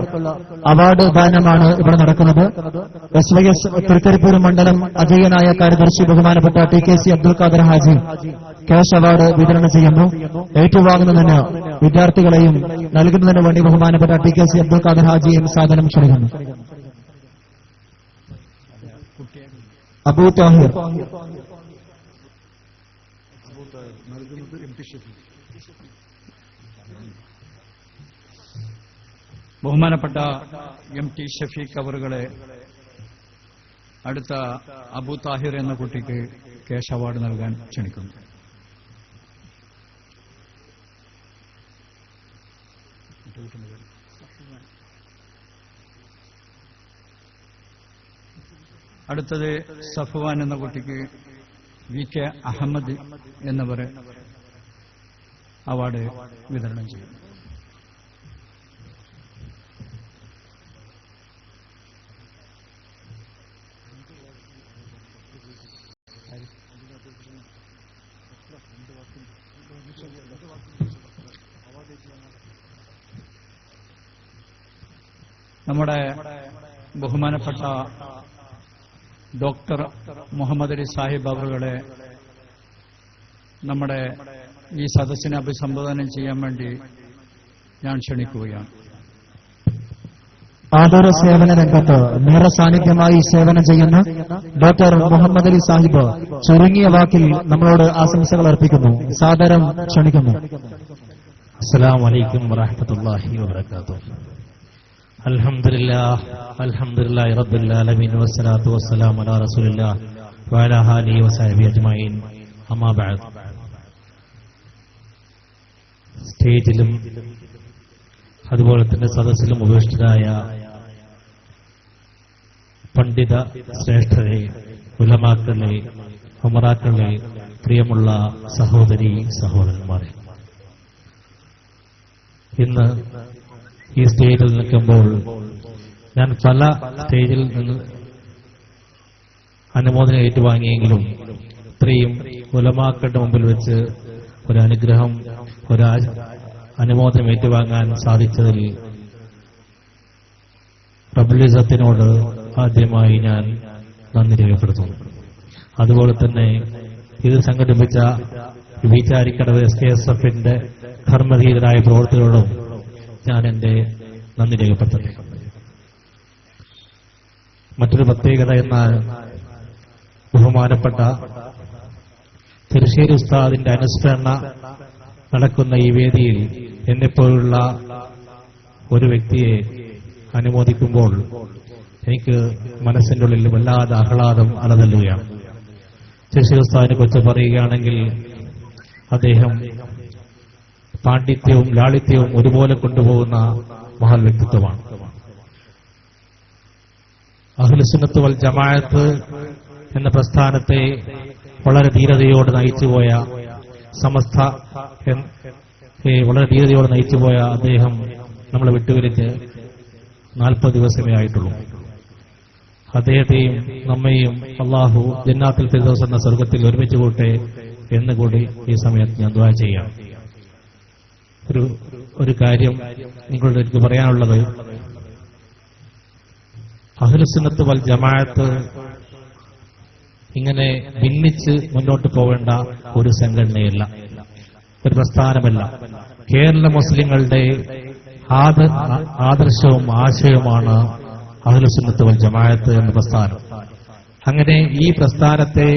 അവാർഡ് ദാനമാണ് ഇവിടെ നടക്കുന്നത്. SYS തൃക്കരിപ്പൂർ മണ്ഡലം അജയ്യനായ കാര്യദർശി ബഹുമാനപ്പെട്ട TKC Abdul Khader Haji cash award വിതരണം ചെയ്യുന്നു. ഏറ്റുവാങ്ങുന്നതിന് വിദ്യാർത്ഥികളെയും നൽകുന്നതിന് വേണ്ടി ബഹുമാനപ്പെട്ട TKC അബ്ദുൽ ഖാദർ ഹാജിയെയും സാധനം ക്ഷണിക്കുന്നു. അബൂ താഹിർ ബഹുമാനപ്പെട്ട MT ഷഫീഖ് അവറുകളെ അടുത്ത അബൂ താഹിർ എന്ന കുട്ടിക്ക് ക്യാഷ് അവാർഡ് നൽകാൻ ക്ഷണിക്കുന്നു. അടുത്തത് സഫ്വാൻ എന്ന കുട്ടിക്ക് VK അഹമ്മദ് എന്നിവർ അവാർഡ് വിതരണം ചെയ്യും. നമ്മുടെ ബഹുമാനപ്പെട്ട ഡോക്ടർ മുഹമ്മദ് അലി സാഹിബ് അവറുകളെ നമ്മുടെ ഈ സദസ്സിനെ അഭിസംബോധന ചെയ്യാൻ വേണ്ടി ഞാൻ ക്ഷണിക്കുകയാണ്. ആദര സേവന രംഗത്ത് നിറസാന്നിധ്യമായി സേവനം ചെയ്യുന്ന ഡോക്ടർ മുഹമ്മദ് അലി സാഹിബ് ചുരുങ്ങിയ വാക്കിൽ നമ്മളോട് ആശംസകൾ അർപ്പിക്കുന്നു. സാദരം ക്ഷണിക്കുന്നു. അസ്സലാമു അലൈക്കും വറഹ്മത്തുള്ളാഹി വബറകാതുഹു. അൽഹംദുലില്ലാഹി റബ്ബിൽ ആലമീൻ വസ്സലാത്തു വസ്സലാമു അലാ റസൂലില്ലാഹ് വഅലാ ആലിഹി വസഹ്ബിഹി അജ്മഈൻ. അമ്മാ ബഅദ്. സ്റ്റേജിലും അതുപോലെ തന്നെ സദസ്സിലും ഉപവിഷ്ടരായ പണ്ഡിത ശ്രേഷ്ഠരെ, ഉലമാക്കളെ, ഉമറാക്കളെ, പ്രിയമുള്ള സഹോദരി സഹോദരന്മാരെ, ഇന്ന് ഈ സ്റ്റേജിൽ നിൽക്കുമ്പോൾ ഞാൻ പല സ്റ്റേജിൽ നിന്ന് അനുമോദനം ഏറ്റുവാങ്ങിയെങ്കിലും ഇത്രയും ഉലമാക്കളുടെ മുമ്പിൽ വെച്ച് ഒരു അനുഗ്രഹം, ഒരു അനുമോദനം ഏറ്റുവാങ്ങാൻ സാധിച്ചതിൽ റബ്ബുലിസത്തിനോട് ആദ്യമായി ഞാൻ നന്ദി രേഖപ്പെടുത്തുന്നു. അതുപോലെ തന്നെ ഇത് സംഘടിപ്പിച്ച വിചാരിക്കടവ് SKSF-ന്റെ ധർമ്മധീരരായ പ്രവർത്തകരോടും ഞാൻ എന്റെ നന്ദി രേഖപ്പെടുത്തട്ടെ. മറ്റൊരു പ്രത്യേകത എന്നാൽ ബഹുമാനപ്പെട്ട ചെറുശ്ശേരി ഉസ്താദിന്റെ അനുസ്മരണ നടക്കുന്ന ഈ വേദിയിൽ എന്നെപ്പോലുള്ള ഒരു വ്യക്തിയെ അനുമോദിക്കുമ്പോൾ എനിക്ക് മനസ്സിന്റെ ഉള്ളിൽ വല്ലാതെ ആഹ്ലാദം അലതല്ലുകയാണ്. ചെറുശ്ശേരി ഉസ്താദിനെ കുറിച്ച് പറയുകയാണെങ്കിൽ അദ്ദേഹം പാണ്ഡിത്യവും ലാളിത്യവും ഒരുപോലെ കൊണ്ടുപോകുന്ന മഹൽ വ്യക്തിത്വമാണ്. അഹ്ലുസുന്നത്ത് വൽ ജമാഅത്ത് എന്ന പ്രസ്ഥാനത്തെ വളരെ ധീരതയോടെ നയിച്ചുപോയ വളരെ ധീരതയോടെ നയിച്ചുപോയ അദ്ദേഹം നമ്മളെ വിട്ടുപിരിച്ച് 40 ദിവസമേ ആയിട്ടുള്ളൂ. അദ്ദേഹത്തെയും നമ്മെയും അള്ളാഹു ജന്നാത്തുൽ ഫിർദൗസ് എന്ന സ്വർഗത്തിൽ ഒരുമിച്ച് കൂട്ടെ എന്നുകൂടി ഈ സമയത്ത് ഞാൻ ദുആ ചെയ്യാം. ഒരു കാര്യം നിങ്ങളുടെ എനിക്ക് പറയാനുള്ളത്, അഹ്ലുസുന്നത്ത് വൽ ജമാഅത്ത് ഇങ്ങനെ ഭിന്നിച്ച് മുന്നോട്ട് പോവേണ്ട ഒരു സംഘടനയല്ല, ഒരു പ്രസ്ഥാനമല്ല. കേരള മുസ്ലിങ്ങളുടെ ആദർശവും ആശയവുമാണ് അഹ്ലുസുന്നത്ത് വൽ ജമാഅത്ത് എന്ന പ്രസ്ഥാനം. അങ്ങനെ ഈ പ്രസ്ഥാനത്തെ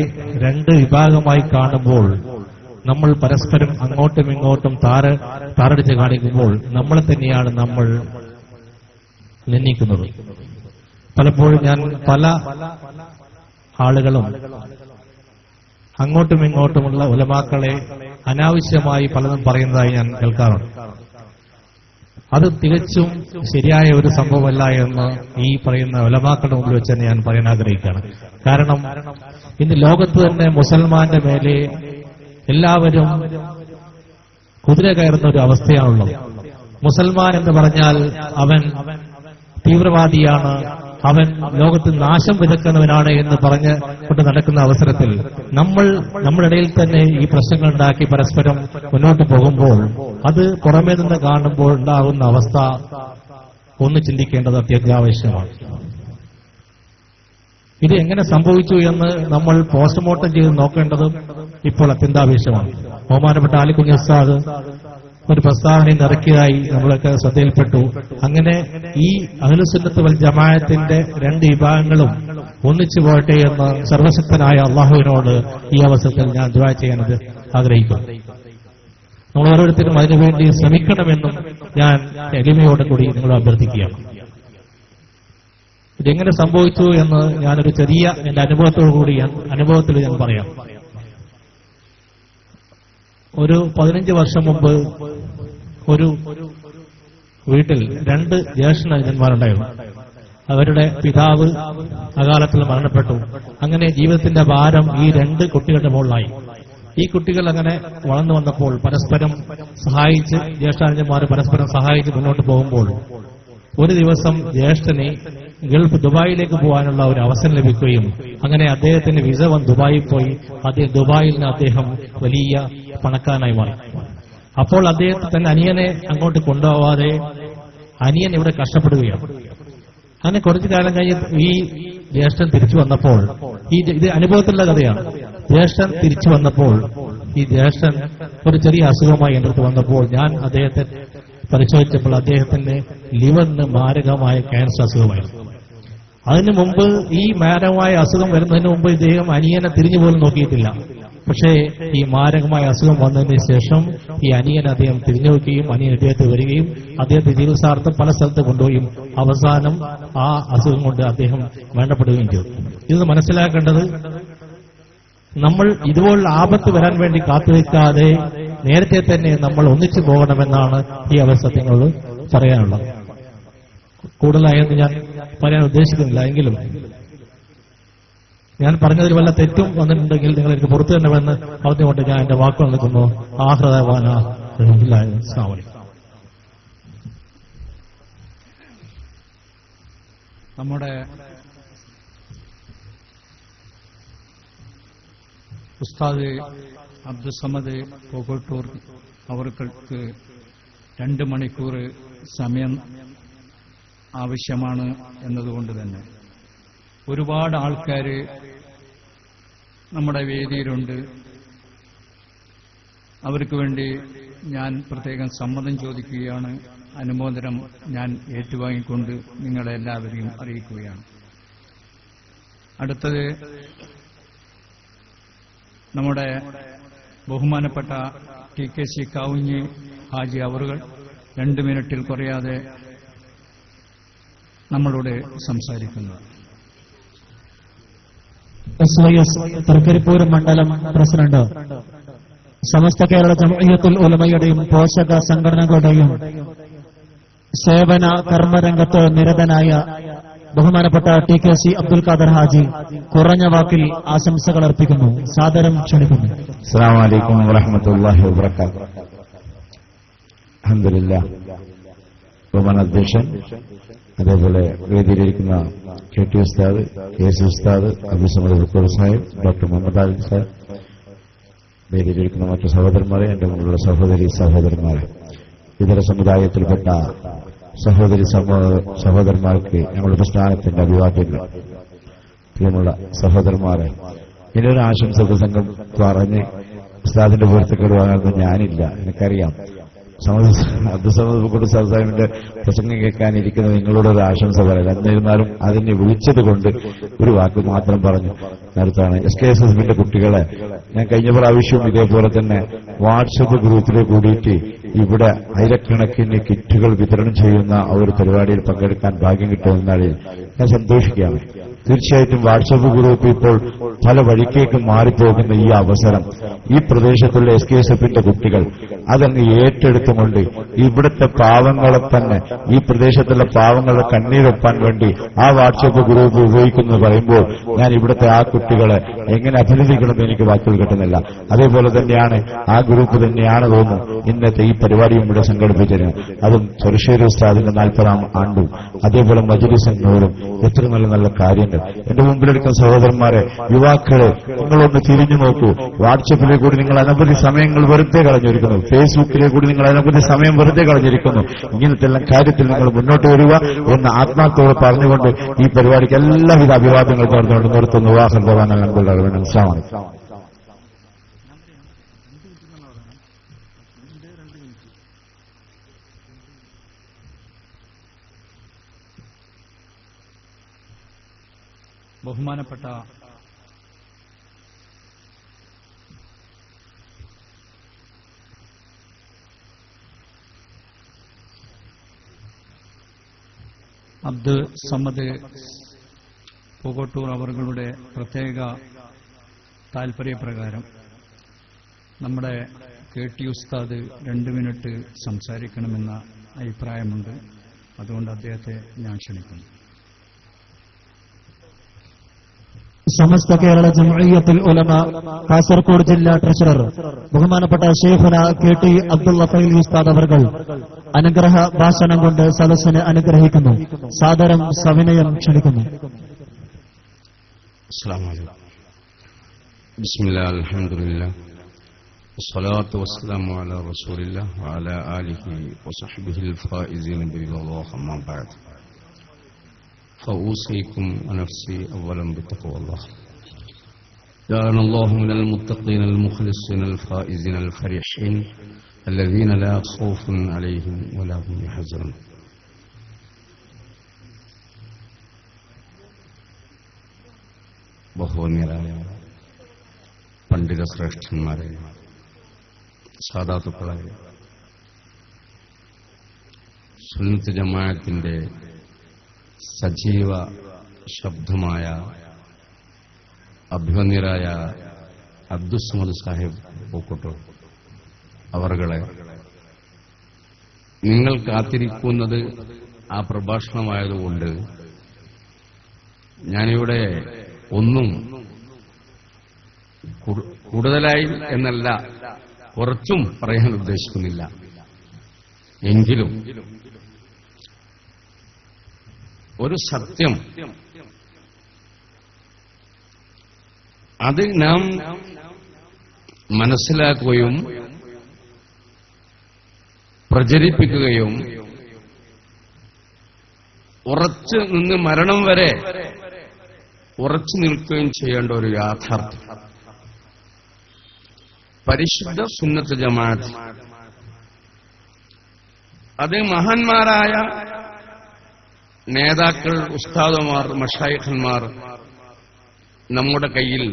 2 വിഭാഗമായി കാണുമ്പോൾ നമ്മൾ പരസ്പരം അങ്ങോട്ടും ഇങ്ങോട്ടും താറടിച്ച് കാണിക്കുമ്പോൾ നമ്മളെ തന്നെയാണ് നമ്മൾ നിന്ദിക്കുന്നത്. പലപ്പോഴും ഞാൻ പല ആളുകളും അങ്ങോട്ടും ഇങ്ങോട്ടുമുള്ള ഉലമാക്കളെ അനാവശ്യമായി പലതും പറയുന്നതായി ഞാൻ കേൾക്കാറുണ്ട്. അത് തികച്ചും ശരിയായ ഒരു സംഭവമല്ല എന്ന് ഈ പറയുന്ന ഉലമാക്കളുടെ മുമ്പിൽ വെച്ച് തന്നെ ഞാൻ പറയാൻ ആഗ്രഹിക്കുകയാണ്. കാരണം ഇന്ന് ലോകത്ത് തന്നെ മുസൽമാന്റെ മേലെ എല്ലാവരും കുതിര കയറുന്ന ഒരു അവസ്ഥയാണുള്ളത്. മുസൽമാൻ എന്ന് പറഞ്ഞാൽ അവൻ തീവ്രവാദിയാണ്, അവൻ ലോകത്ത് നാശം വിതക്കുന്നവനാണ് എന്ന് പറഞ്ഞ് കൊണ്ട് നടക്കുന്ന അവസരത്തിൽ നമ്മുടെ ഇടയിൽ തന്നെ ഈ പ്രശ്നങ്ങൾ ഉണ്ടാക്കി പരസ്പരം മുന്നോട്ട് പോകുമ്പോൾ അത് പുറമേ നിന്ന് കാണുമ്പോൾ ഉണ്ടാകുന്ന അവസ്ഥ ഒന്ന് ചിന്തിക്കേണ്ടത് അത്യാവശ്യമാണ്. ഇത് എങ്ങനെ സംഭവിച്ചു എന്ന് നമ്മൾ പോസ്റ്റ്മോർട്ടം ചെയ്ത് നോക്കേണ്ടതും ഇപ്പോൾ അത്യന്താപേക്ഷമാണ്. ബഹുമാനപ്പെട്ട ആലിക്കുഞ്ഞ് ഉസ്താദ് ഒരു പ്രസ്താവനയിൽ ഇറക്കിയതായി നമ്മളൊക്കെ ശ്രദ്ധയിൽപ്പെട്ടു. അങ്ങനെ ഈ അഹ്ലുസുന്നത്ത് വൽ ജമാഅത്തിന്റെ 2 വിഭാഗങ്ങളും ഒന്നിച്ചു പോകട്ടെ എന്ന് സർവശക്തനായ അള്ളാഹുവിനോട് ഈ അവസരത്തിൽ ഞാൻ ദുആ ചെയ്യാൻ ആഗ്രഹിക്കുന്നു. നമ്മൾ ഓരോരുത്തരും അതിനുവേണ്ടി ശ്രമിക്കണമെന്നും ഞാൻ എളിമയോടെ കൂടി നിങ്ങളെ അഭ്യർത്ഥിക്കുകയാണ്. ഇതെങ്ങനെ സംഭവിച്ചു എന്ന് ഞാനൊരു ചെറിയ എന്റെ അനുഭവത്തിൽ ഞാൻ പറയാം. ഒരു 15 വർഷം മുമ്പ് ഒരു വീട്ടിൽ 2 ജ്യേഷ്ഠന്മാരുണ്ടായിരുന്നു. അവരുടെ പിതാവ് അകാലത്തിൽ മരണപ്പെട്ടു. അങ്ങനെ ജീവിതത്തിന്റെ ഭാരം ഈ 2 കുട്ടികളുടെ മുകളിലായി. ഈ കുട്ടികൾ അങ്ങനെ വളർന്നു വന്നപ്പോൾ പരസ്പരം സഹായിച്ച് ജ്യേഷ്ഠാനുജന്മാർ പരസ്പരം സഹായിച്ച് മുന്നോട്ട് പോകുമ്പോൾ ഒരു ദിവസം ജ്യേഷ്ഠന് ഗൾഫ് ദുബായിലേക്ക് പോകാനുള്ള ഒരു അവസരം ലഭിക്കുകയും അങ്ങനെ അദ്ദേഹത്തിന് വിസ വന്ന് ദുബായിൽ പോയി ദുബായിൽ നിന്ന് അദ്ദേഹം വലിയ പണക്കാരനായി മാറി. അപ്പോൾ അദ്ദേഹത്തെ തന്നെ അനിയനെ അങ്ങോട്ട് കൊണ്ടുപോവാതെ അനിയൻ ഇവിടെ കഷ്ടപ്പെടുകയാണ്. അങ്ങനെ കുറച്ചു കാലം കഴിഞ്ഞ് ഈ ജ്യേഷ്ഠൻ തിരിച്ചു വന്നപ്പോൾ ഇത് അനുഭവത്തിലുള്ള കഥയാണ്. ജ്യേഷ്ഠൻ തിരിച്ചു വന്നപ്പോൾ ഈ ജ്യേഷ്ഠൻ ഒരു ചെറിയ അസുഖമായി എൻ്റെ അടുത്ത് വന്നപ്പോൾ ഞാൻ അദ്ദേഹത്തെ പരിശോധിച്ചപ്പോൾ അദ്ദേഹത്തിന് ലിവറിന് മാരകമായ ക്യാൻസർ അസുഖമായിരുന്നു. അതിനു മുമ്പ് ഈ മാരകമായ അസുഖം വരുന്നതിന് മുമ്പ് ഇദ്ദേഹം അനിയനെ തിരിഞ്ഞു പോലും നോക്കിയിട്ടില്ല. പക്ഷേ ഈ മാരകമായ അസുഖം വന്നതിന് ശേഷം ഈ അനിയൻ അദ്ദേഹം തിരിഞ്ഞു നോക്കുകയും അനിയൻ ഇദ്ദേഹത്തെ വരികയും അദ്ദേഹത്തെ ചികിത്സാർത്ഥം പല സ്ഥലത്ത് കൊണ്ടുപോയും അവസാനം ആ അസുഖം കൊണ്ട് അദ്ദേഹം മരണപ്പെടുകയും ചെയ്തു. ഇത് മനസ്സിലാക്കേണ്ടത് നമ്മൾ ഇതുപോലുള്ള ആപത്ത് വരാൻ വേണ്ടി കാത്തുവെക്കാതെ നേരത്തെ തന്നെ നമ്മൾ ഒന്നിച്ചു പോകണമെന്നാണ് ഈ അവസരങ്ങളോട് പറയാനുള്ളത്. കൂടുതലായെന്ന് ഞാൻ പറയാൻ ഉദ്ദേശിക്കുന്നില്ല. എങ്കിലും ഞാൻ പറഞ്ഞതിൽ വല്ല തെറ്റും വന്നിട്ടുണ്ടെങ്കിൽ നിങ്ങൾ എനിക്ക് പുറത്തു തരണമെന്ന് പറഞ്ഞുകൊണ്ട് ഞാൻ എന്റെ വാക്കുകൾ നിൽക്കുന്നു. ആഹ്ലാദവാന. നമ്മുടെ ഉസ്താദ് അബ്ദുസമദ് പോകോട്ടൂർ അവർക്ക് 2 മണിക്കൂർ സമയം ആവശ്യമാണ് എന്നതുകൊണ്ട് തന്നെ ഒരുപാട് ആൾക്കാർ നമ്മുടെ വേദിയിലുണ്ട്. അവർക്ക് വേണ്ടി ഞാൻ പ്രത്യേകം സമ്മതം ചോദിക്കുകയാണ്. അനുമോദനം ഞാൻ ഏറ്റുവാങ്ങിക്കൊണ്ട് നിങ്ങളെല്ലാവരെയും അറിയിക്കുകയാണ്. അടുത്തത് നമ്മുടെ ബഹുമാനപ്പെട്ട TKC കാവുഞ്ഞി ഹാജി അവറുകൾ 2 മിനിറ്റിൽ കുറയാതെ നമ്മളോട് സംസാരിക്കുന്നു. SYS തൃക്കരിപ്പൂർ മണ്ഡലം പ്രസിഡന്റ്, സമസ്ത കേരള ജംഇയ്യത്തുൽ ഉലമയുടെയും പോഷക സംഘടനകളുടെയും സേവന കർമ്മരംഗത്ത് നിരതനായ ബഹുമാനപ്പെട്ട TKC അബ്ദുൽ ഖാദർ ഹാജി കുറഞ്ഞ വാക്കിൽ ആശംസകൾ അർപ്പിക്കുന്നു. സാദരം ക്ഷണിക്കുന്നു. അസ്സലാമു അലൈക്കും വറഹ്മത്തുള്ളാഹി വബറകാതുഹു. അൽഹംദുലില്ലാഹ്. ബഹുമാനാധ്യക്ഷൻ, അതേപോലെ വേദിയിലിരിക്കുന്ന KT ഉസ്താദ്, KC ഉസ്താദ്, അബ്ദുസമദ് ബുക്കൂർ സാഹിബ്, ഡോക്ടർ മുഹമ്മദ് ആലിം സാഹിബ്, വേദിയിലിരിക്കുന്ന മറ്റു സഹോദരന്മാരെ, എന്റെ മുന്നിലുള്ള സഹോദരന്മാരെ, ഇതര സമുദായത്തിൽപ്പെട്ട സഹോദരന്മാർക്ക് ഞങ്ങളുടെ പ്രസ്ഥാനത്തിന്റെ അഭിവാദ്യങ്ങൾ. പ്രിയമുള്ള സഹോദരന്മാരെ, ഇനിയൊരു ആശംസ പ്രസംഗം പറഞ്ഞ് ഉസ്താദിന്റെ പുറത്തേക്ക് വാങ്ങുന്നത് ഞാനില്ല, എനിക്കറിയാം. അബ്ദുസമദ് ബുക്കൂർ സാഹിബിന്റെ പ്രസംഗം കേൾക്കാനിരിക്കുന്ന നിങ്ങളോട് ഒരു ആശംസ പറയാം. എന്നിരുന്നാലും അതിനെ വിളിച്ചത് കൊണ്ട് ഒരു വാക്ക് മാത്രം പറഞ്ഞു നിർത്താണ്. SKSSBന്റെ കുട്ടികളെ ഞാൻ കഴിഞ്ഞ പ്രാവശ്യവും ഇതേപോലെ തന്നെ വാട്സപ്പ് ഗ്രൂപ്പിൽ കൂടിയിട്ട് ഇവിടെ ആയിരക്കണക്കിന് കിറ്റുകൾ വിതരണം ചെയ്യുന്ന ഒരു പരിപാടിയിൽ പങ്കെടുക്കാൻ ഭാഗ്യം കിട്ടുമെന്നാളിൽ ഞാൻ സന്തോഷിക്കുകയാണ്. തീർച്ചയായിട്ടും വാട്സപ്പ് ഗ്രൂപ്പ് ഇപ്പോൾ പല വഴിക്കേക്ക് മാറിപ്പോകുന്ന ഈ അവസരം ഈ പ്രദേശത്തുള്ള SKSFന്റെ കുട്ടികൾ അതങ്ങ് ഏറ്റെടുത്തുകൊണ്ട് ഇവിടുത്തെ പാവങ്ങളെ തന്നെ, ഈ പ്രദേശത്തുള്ള പാവങ്ങളുടെ കണ്ണീരൊപ്പാൻ വേണ്ടി ആ വാട്സപ്പ് ഗ്രൂപ്പ് ഉപയോഗിക്കുന്നത് പറയുമ്പോൾ ഞാൻ ഇവിടുത്തെ ആ കുട്ടികളെ എങ്ങനെ അഭിനന്ദിക്കണമെന്ന് എനിക്ക് വാക്കുകൾ കിട്ടുന്നില്ല. അതേപോലെ തന്നെയാണ് ആ ഗ്രൂപ്പ് തന്നെയാണ് തോന്നുന്നു ഇന്നത്തെ ഈ പരിപാടിയും ഇവിടെ സംഘടിപ്പിച്ചിരുന്നത്. അതും ചെറുശ്ശേരി ഉസ്താദിന്റെ 40ാം ആണ്ടും അതേപോലെ മജ്‌ലിസ് നൂറും എത്ര നല്ല നല്ല കാര്യങ്ങൾ. എന്റെ മുമ്പിലെടുക്കുന്ന സഹോദരന്മാരെ, യുവാക്കളെ, നിങ്ങളൊന്ന് തിരിഞ്ഞു നോക്കൂ. വാട്സപ്പിലെ കൂടി നിങ്ങൾ അനവധി സമയങ്ങൾ വെറുതെ കളഞ്ഞിരിക്കുന്നു. ഫേസ്ബുക്കിലെ കൂടി നിങ്ങൾ അനവധി സമയം വെറുതെ കളഞ്ഞിരിക്കുന്നു. ഇങ്ങനത്തെ എല്ലാം കാര്യത്തിൽ നിങ്ങൾ മുന്നോട്ട് വരിക എന്ന് ആത്മാർത്ഥത്തോടെ പറഞ്ഞുകൊണ്ട് ഈ പരിപാടിക്ക് എല്ലാവിധ അഭിവാദ്യങ്ങൾ നേർന്നുകൊണ്ട് നിർത്തുന്നു. വാഹൻ ഭവാൻ അൽഹംദുലില്ലാഹ്. അസ്സലാമു അലൈക്കും. ബഹുമാനപ്പെട്ട അബ്ദുൽ സമദ് പോകോട്ടൂർ അവരുടെ പ്രത്യേക താൽപര്യപ്രകാരം നമ്മുടെ KT ഉസ്താദ് 2 മിനിറ്റ് സംസാരിക്കണമെന്ന അഭിപ്രായമുണ്ട്. അതുകൊണ്ട് അദ്ദേഹത്തെ ഞാൻ ക്ഷണിക്കുന്നു. സമസ്ത കേരള ജംഇയ്യത്തുൽ ഉലമ കാസർഗോഡ് ജില്ലാ ട്രഷറർ ബഹുമാനപ്പെട്ട ശൈഖുന KT അബ്ദുള്ള ഫൈലി ഉസ്താദ് അവർകൾ അനുഗ്രഹ ഭാഷണം കൊണ്ട് സദസ്സിനെ അനുഗ്രഹിക്കുന്നു. സാദരം സവിനയം ക്ഷണിക്കുന്നു. അസ്സലാമു അലൈക്കും. ബിസ്മില്ലാഹ്, അൽഹംദുലില്ലാഹ്, വസ്സലാത്തു വസ്സലാമു അലാ റസൂലില്ലാഹ് വഅലാ ആലിഹി വസഹ്ബിഹിൽ ഫായിസീന ബില്ലാഹി അമ്മാ ബഅദ്. فأوصيكم ونفسي أولا بتقوى الله. جعلنا الله من المتقين المخلصين الفائزين الفرحين الذين لا خوف عليهم ولا هم يحزنون. ബഹുവന്യരായ പണ്ഡിത ശ്രേഷ്ഠന്മാരെ, സാദാത്തുക്കളെ, സുന്നത്ത് ജമാഅത്തിന്റെ സജീവ ശബ്ദമായ അഭിമന്യരായ അബ്ദുസ്സമദ് സാഹിബ് പോക്കോട്ടൂർ, അവർകളെ, നിങ്ങൾ കാത്തിരിക്കുന്നത് ആ പ്രഭാഷണമായതുകൊണ്ട് ഞാനിവിടെ ഒന്നും കൂടുതലായി എന്നല്ല, കുറച്ചും പറയാൻ ഉദ്ദേശിക്കുന്നില്ല. എങ്കിലും ഒരു സത്യം, അത് നാം മനസ്സിലാക്കുകയും പ്രചരിപ്പിക്കുകയും ഉറച്ചു നിന്ന് മരണം വരെ ഉറച്ചു നിൽക്കുകയും ചെയ്യേണ്ട ഒരു യാഥാർത്ഥ്യം. പരിശുദ്ധ സുന്നത്ത് ജമാഅത്ത് അത് മഹാന്മാരായ നേതാക്കൾ, ഉസ്താദുമാർ, മശായിഖന്മാർ നമ്മുടെ കയ്യിൽ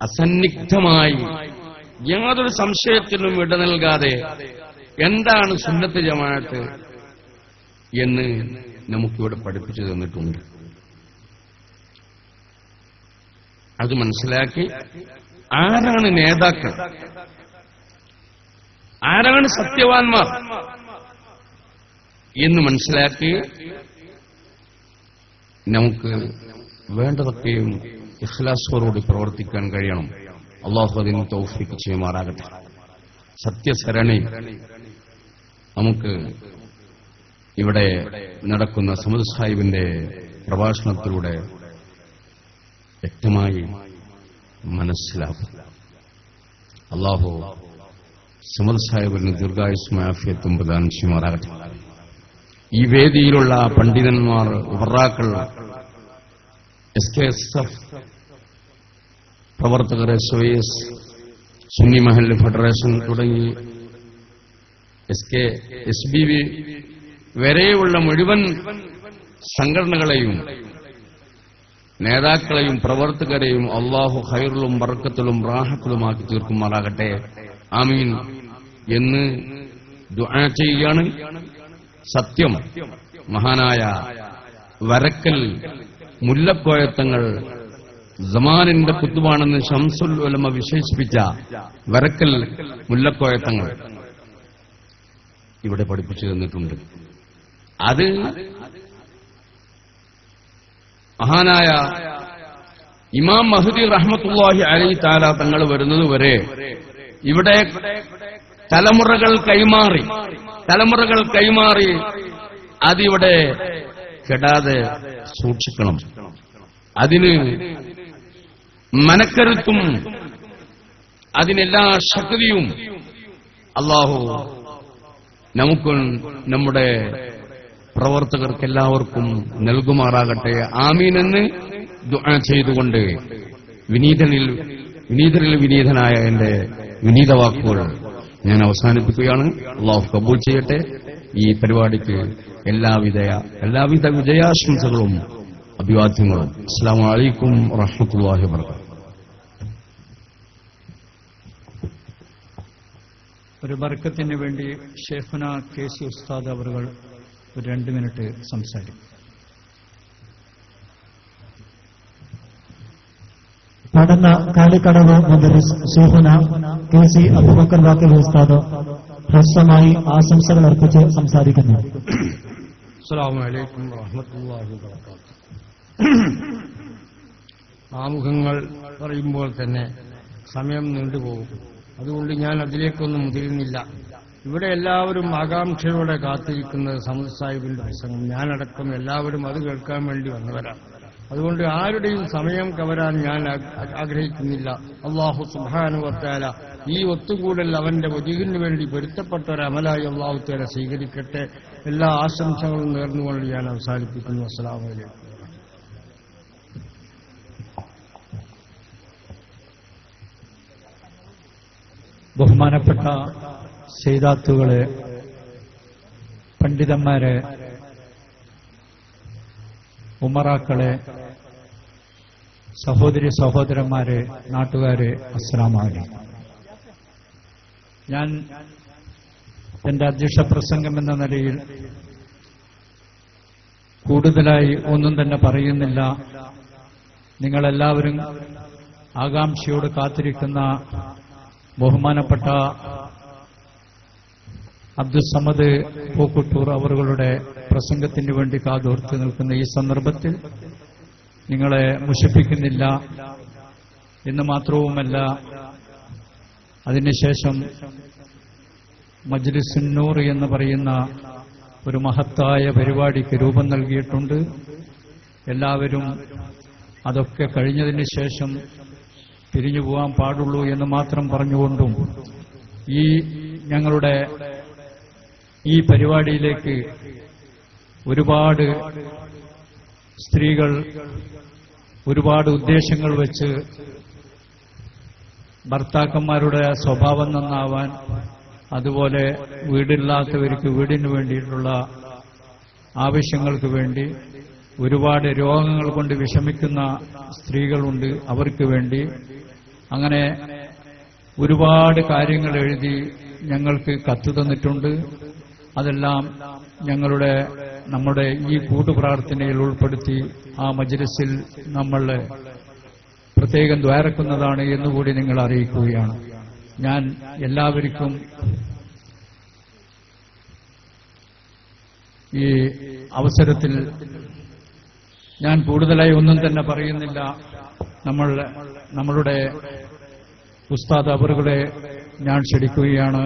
അസന്നിഗ്ധമായി യാതൊരു സംശയത്തിനും ഇട നൽകാതെ എന്താണ് സുന്നത്ത് ജമാഅത്ത് എന്ന് നമുക്കിവിടെ പഠിപ്പിച്ചു തന്നിട്ടുണ്ട്. അത് മനസ്സിലാക്കി ആരാണ് നേതാക്കൾ, ആരാണ് സത്യവാന്മാർ എന്ന് മനസ്സിലാക്കി നമുക്ക് വേണ്ടതൊക്കെയും ഇഖ്ലാസോടുകൂടി പ്രവർത്തിക്കാൻ കഴിയണം. അല്ലാഹു അതിന് തൗഫീഖ് ചെയ്യുമാറാകട്ടെ. സത്യസരണി നമുക്ക് ഇവിടെ നടക്കുന്ന സമദ് സാഹിബിന്റെ പ്രഭാഷണത്തിലൂടെ വ്യക്തമായി മനസ്സിലാക്കും. അല്ലാഹു സമദ് സാഹിബിന് ദീർഘായുസ്സും ആഫിയത്തും പ്രദാനം ചെയ്യുമാറാകട്ടെ. ഈ വേദിയിലുള്ള പണ്ഡിതന്മാർ, ഉമറാക്കൾ, SKSF പ്രവർത്തകർ, SOS, സുന്നി മഹല്ല് ഫെഡറേഷൻ തുടങ്ങി SBV വരെയുള്ള മുഴുവൻ സംഘടനകളെയും നേതാക്കളെയും പ്രവർത്തകരെയും അള്ളാഹു ഖൈറിലും ബർക്കത്തിലും റാഹത്തിലുമാക്കി തീർക്കുമാറാകട്ടെ. ആമീൻ എന്ന് ദുആ ചെയ്യുകയാണ്. സത്യം, മഹാനായ വരക്കൽ മുല്ലക്കോയത്തങ്ങൾ സമാനിന്റെ കുത്തുബാണെന്ന് ശംസുൽ ഉലമ വിശേഷിപ്പിച്ച വരക്കൽ മുല്ലക്കോയത്തങ്ങൾ ഇവിടെ പഠിപ്പിച്ചു തന്നിട്ടുണ്ട്. അത് മഹാനായ ഇമാം മഹ്ദി റഹ്മത്തുള്ളാഹി അലൈഹി തആല തങ്ങൾ വരുന്നതുവരെ ഇവിടെ തലമുറകൾ കൈമാറി അതിവിടെ കെടാതെ സൂക്ഷിക്കണം. അതിന് മനക്കരുത്തും അതിനെല്ലാ ശക്തിയും അല്ലാഹു നമുക്കും നമ്മുടെ പ്രവർത്തകർക്കെല്ലാവർക്കും നൽകുമാറാകട്ടെ. ആമീൻ എന്ന് ദുആ ചെയ്തുകൊണ്ട് വിനീതനായ എന്റെ വിനീത വാക്കുകൾ ഞാൻ അവസാനിപ്പിക്കുകയാണ്. അല്ലാഹു കബൂൽ ചെയ്യട്ടെ. ഈ പരിപാടിക്ക് എല്ലാവിധ വിജയാശംസകളും അഭിവാദ്യങ്ങളും. അസ്സലാമു അലൈക്കും വറഹ്മത്തുള്ളാഹി വബറകാതുഹു. ഒരു ബർക്കത്തിന് വേണ്ടി ഷെയ്ഖുന KC ഉസ്താദ് അവറുകൾ ഒരു 2 മിനിറ്റ് സംസാരിക്കും. പഠന കാലിക്കടവ് മദ്രസ് ഷെയ്ഖുന KC അബൂബക്കർ വാക്കിൽ ഉസ്താദ് ഹ്രസ്വമായി ആശംസകൾ അർപ്പിച്ച് സംസാരിക്കുന്നു. അസ്സലാമു അലൈക്കും വറഹ്മത്തുള്ളാഹി വബറകാതുഹു. ആമുഖങ്ങൾ പറയുമ്പോൾ തന്നെ സമയം നീണ്ടുപോകും. അതുകൊണ്ട് ഞാൻ അതിലേക്കൊന്നും മുതിരുന്നില്ല. ഇവിടെ എല്ലാവരും ആകാംക്ഷയോടെ കാത്തിരിക്കുന്നത് സമദ് സാഹിബിന്റെ പ്രസംഗം. ഞാനടക്കം എല്ലാവരും അത് കേൾക്കാൻ വേണ്ടി വന്നവരാണ്. അതുകൊണ്ട് ആരുടെയും സമയം കവരാൻ ഞാൻ ആഗ്രഹിക്കുന്നില്ല. അല്ലാഹു സുബ്ഹാനഹു വ തആല ഈ ഒത്തുകൂടൽ അവന്റെ വജീഹിന് വേണ്ടി പൊരുത്തപ്പെട്ട ഒരു അമലായി അല്ലാഹു തആല സ്വീകരിക്കട്ടെ. എല്ലാ ആശംസകളും നേർന്നുകൊണ്ട് ഞാൻ അവസാനിപ്പിക്കുന്നു. അസ്സലാമു അലൈക്കും. ബഹുമാനപ്പെട്ട സയ്യിദാത്തുകളെ, പണ്ഡിതന്മാരെ, ഉമറാക്കളെ, സഹോദരി സഹോദരന്മാരെ, നാട്ടുകാരെ, അസ്സലാമു അലൈക്കും. ഞാൻ എന്റെ അധ്യക്ഷ പ്രസംഗം എന്ന നിലയിൽ കൂടുതലായി ഒന്നും തന്നെ പറയുന്നില്ല. നിങ്ങളെല്ലാവരും ആകാംക്ഷയോട് കാത്തിരിക്കുന്ന ബഹുമാനപ്പെട്ട അബ്ദുസമദ് പൂക്കുട്ടൂർ അവരുടെ പ്രസംഗത്തിന് വേണ്ടി കാതോർത്ത് നിൽക്കുന്ന ഈ സന്ദർഭത്തിൽ നിങ്ങളെ മുഷിപ്പിക്കുന്നില്ല എന്ന് മാത്രവുമല്ല, അതിനുശേഷം മജ്ലിസുന്നൂർ എന്ന് പറയുന്ന ഒരു മഹത്തായ പരിപാടിക്ക് രൂപം നൽകിയിട്ടുണ്ട്. എല്ലാവരും അതൊക്കെ കഴിഞ്ഞതിന് ശേഷം പിരിഞ്ഞു പോകാൻ പാടുള്ളൂ എന്ന് മാത്രം പറഞ്ഞുകൊണ്ടും ഞങ്ങളുടെ ഈ പരിപാടിയിലേക്ക് ഒരുപാട് സ്ത്രീകൾ ഒരുപാട് ഉദ്ദേശങ്ങൾ വെച്ച് ഭർത്താക്കന്മാരുടെ സ്വഭാവം നന്നാവാൻ, അതുപോലെ വീടില്ലാത്തവർക്ക് വീടിന് വേണ്ടിയിട്ടുള്ള ആവശ്യങ്ങൾക്ക് വേണ്ടി, ഒരുപാട് രോഗങ്ങൾ കൊണ്ട് വിഷമിക്കുന്ന സ്ത്രീകളുണ്ട്, അവർക്ക് വേണ്ടി, അങ്ങനെ ഒരുപാട് കാര്യങ്ങൾ എഴുതി ഞങ്ങൾക്ക് കത്ത് തന്നിട്ടുണ്ട്. അതെല്ലാം നമ്മുടെ ഈ കൂട്ടുപ്രാർത്ഥനയിൽ ഉൾപ്പെടുത്തി ആ മജ്ലിസിൽ നമ്മൾ പ്രത്യേകം ദ്വാരക്കുന്നതാണ് എന്നുകൂടി നിങ്ങൾ അറിയിക്കുകയാണ്. ഞാൻ എല്ലാവർക്കും ഈ അവസരത്തിൽ ഞാൻ കൂടുതലായി ഒന്നും തന്നെ പറയുന്നില്ല. നമ്മളുടെ ഉസ്താദ് അവറുകളെ ഞാൻ ക്ഷണിക്കുകയാണ്.